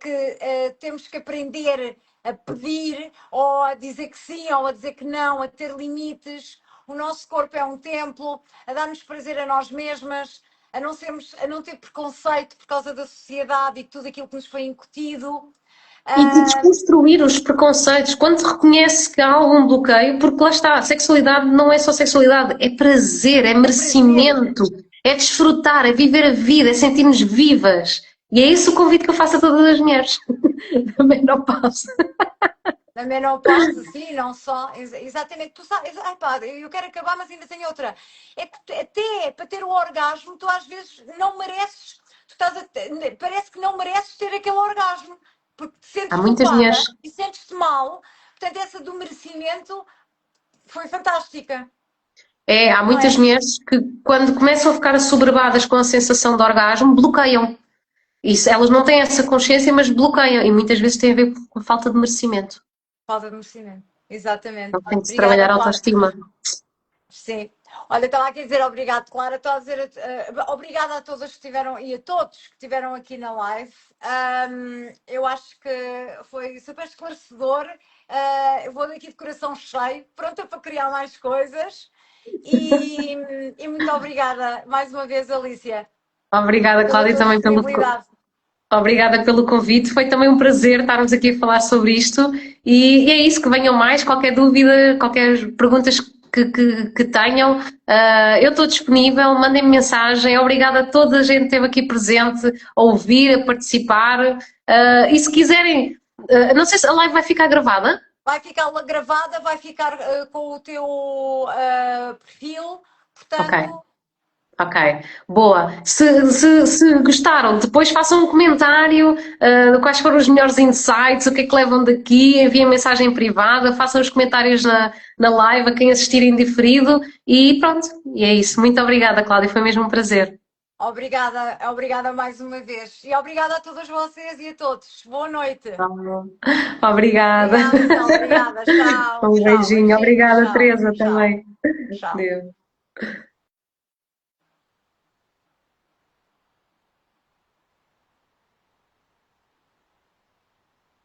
que temos que aprender a pedir, ou a dizer que sim, ou a dizer que não, a ter limites. O nosso corpo é um templo, a dar-nos prazer a nós mesmas, a não ter preconceito por causa da sociedade e tudo aquilo que nos foi incutido. e de desconstruir os preconceitos quando se reconhece que há algum bloqueio, porque lá está, a sexualidade não é só sexualidade, é prazer, é É prazer. merecimento, é desfrutar, é viver a vida, é sentir-nos vivas. E é esse o convite que eu faço a todas as mulheres. Também não posso. Na menopausa, sim, não só. Exatamente. Tu sabes, ai pá, eu quero acabar, mas ainda tenho outra. É que até para ter o orgasmo, tu às vezes não mereces. parece que não mereces ter aquele orgasmo, porque te Há sentes muitas culpada mulheres. e sentes-te mal. Portanto, essa do merecimento foi fantástica, Há não muitas é? mulheres que, quando começam a ficar assoberbadas com a sensação de orgasmo, bloqueiam. Isso, elas não têm essa consciência, mas bloqueiam. E muitas vezes tem a ver com a falta de merecimento. Falta de merecimento. Exatamente. Então tem de se Obrigada, trabalhar a Clara. autoestima. Sim. Olha, estava aqui a dizer obrigado, Clara. Estou a dizer obrigada a todas que estiveram e a todos que estiveram aqui na live. Eu acho que foi super esclarecedor. Eu vou daqui de coração cheio, pronta para criar mais coisas. E muito obrigada mais uma vez, Alicia, Obrigada, pela Cláudia, tua também disponibilidade. obrigada pelo convite. Foi também um prazer estarmos aqui a falar sobre isto. E é isso, que venham mais. Qualquer dúvida, qualquer perguntas que tenham, eu estou disponível. Mandem-me mensagem. Obrigada a toda a gente que esteve aqui presente, a ouvir, a participar. E se quiserem, não sei se a live vai ficar gravada. Vai ficar gravada, vai ficar com o teu perfil, Ok. portanto. Ok, boa. Se gostaram, depois façam um comentário de quais foram os melhores insights, o que é que levam daqui, enviem mensagem privada, façam os comentários na live a quem assistir em diferido e pronto. E é isso. Muito obrigada, Cláudia, foi mesmo um prazer. Obrigada, obrigada mais uma vez. E obrigada a todas vocês e a todos. Boa noite. Obrigada. Obrigada, então, obrigada. Tchau, Um tchau. beijinho. Beijinhos, Obrigada, tchau, Teresa, tchau, também. tchau. Deus.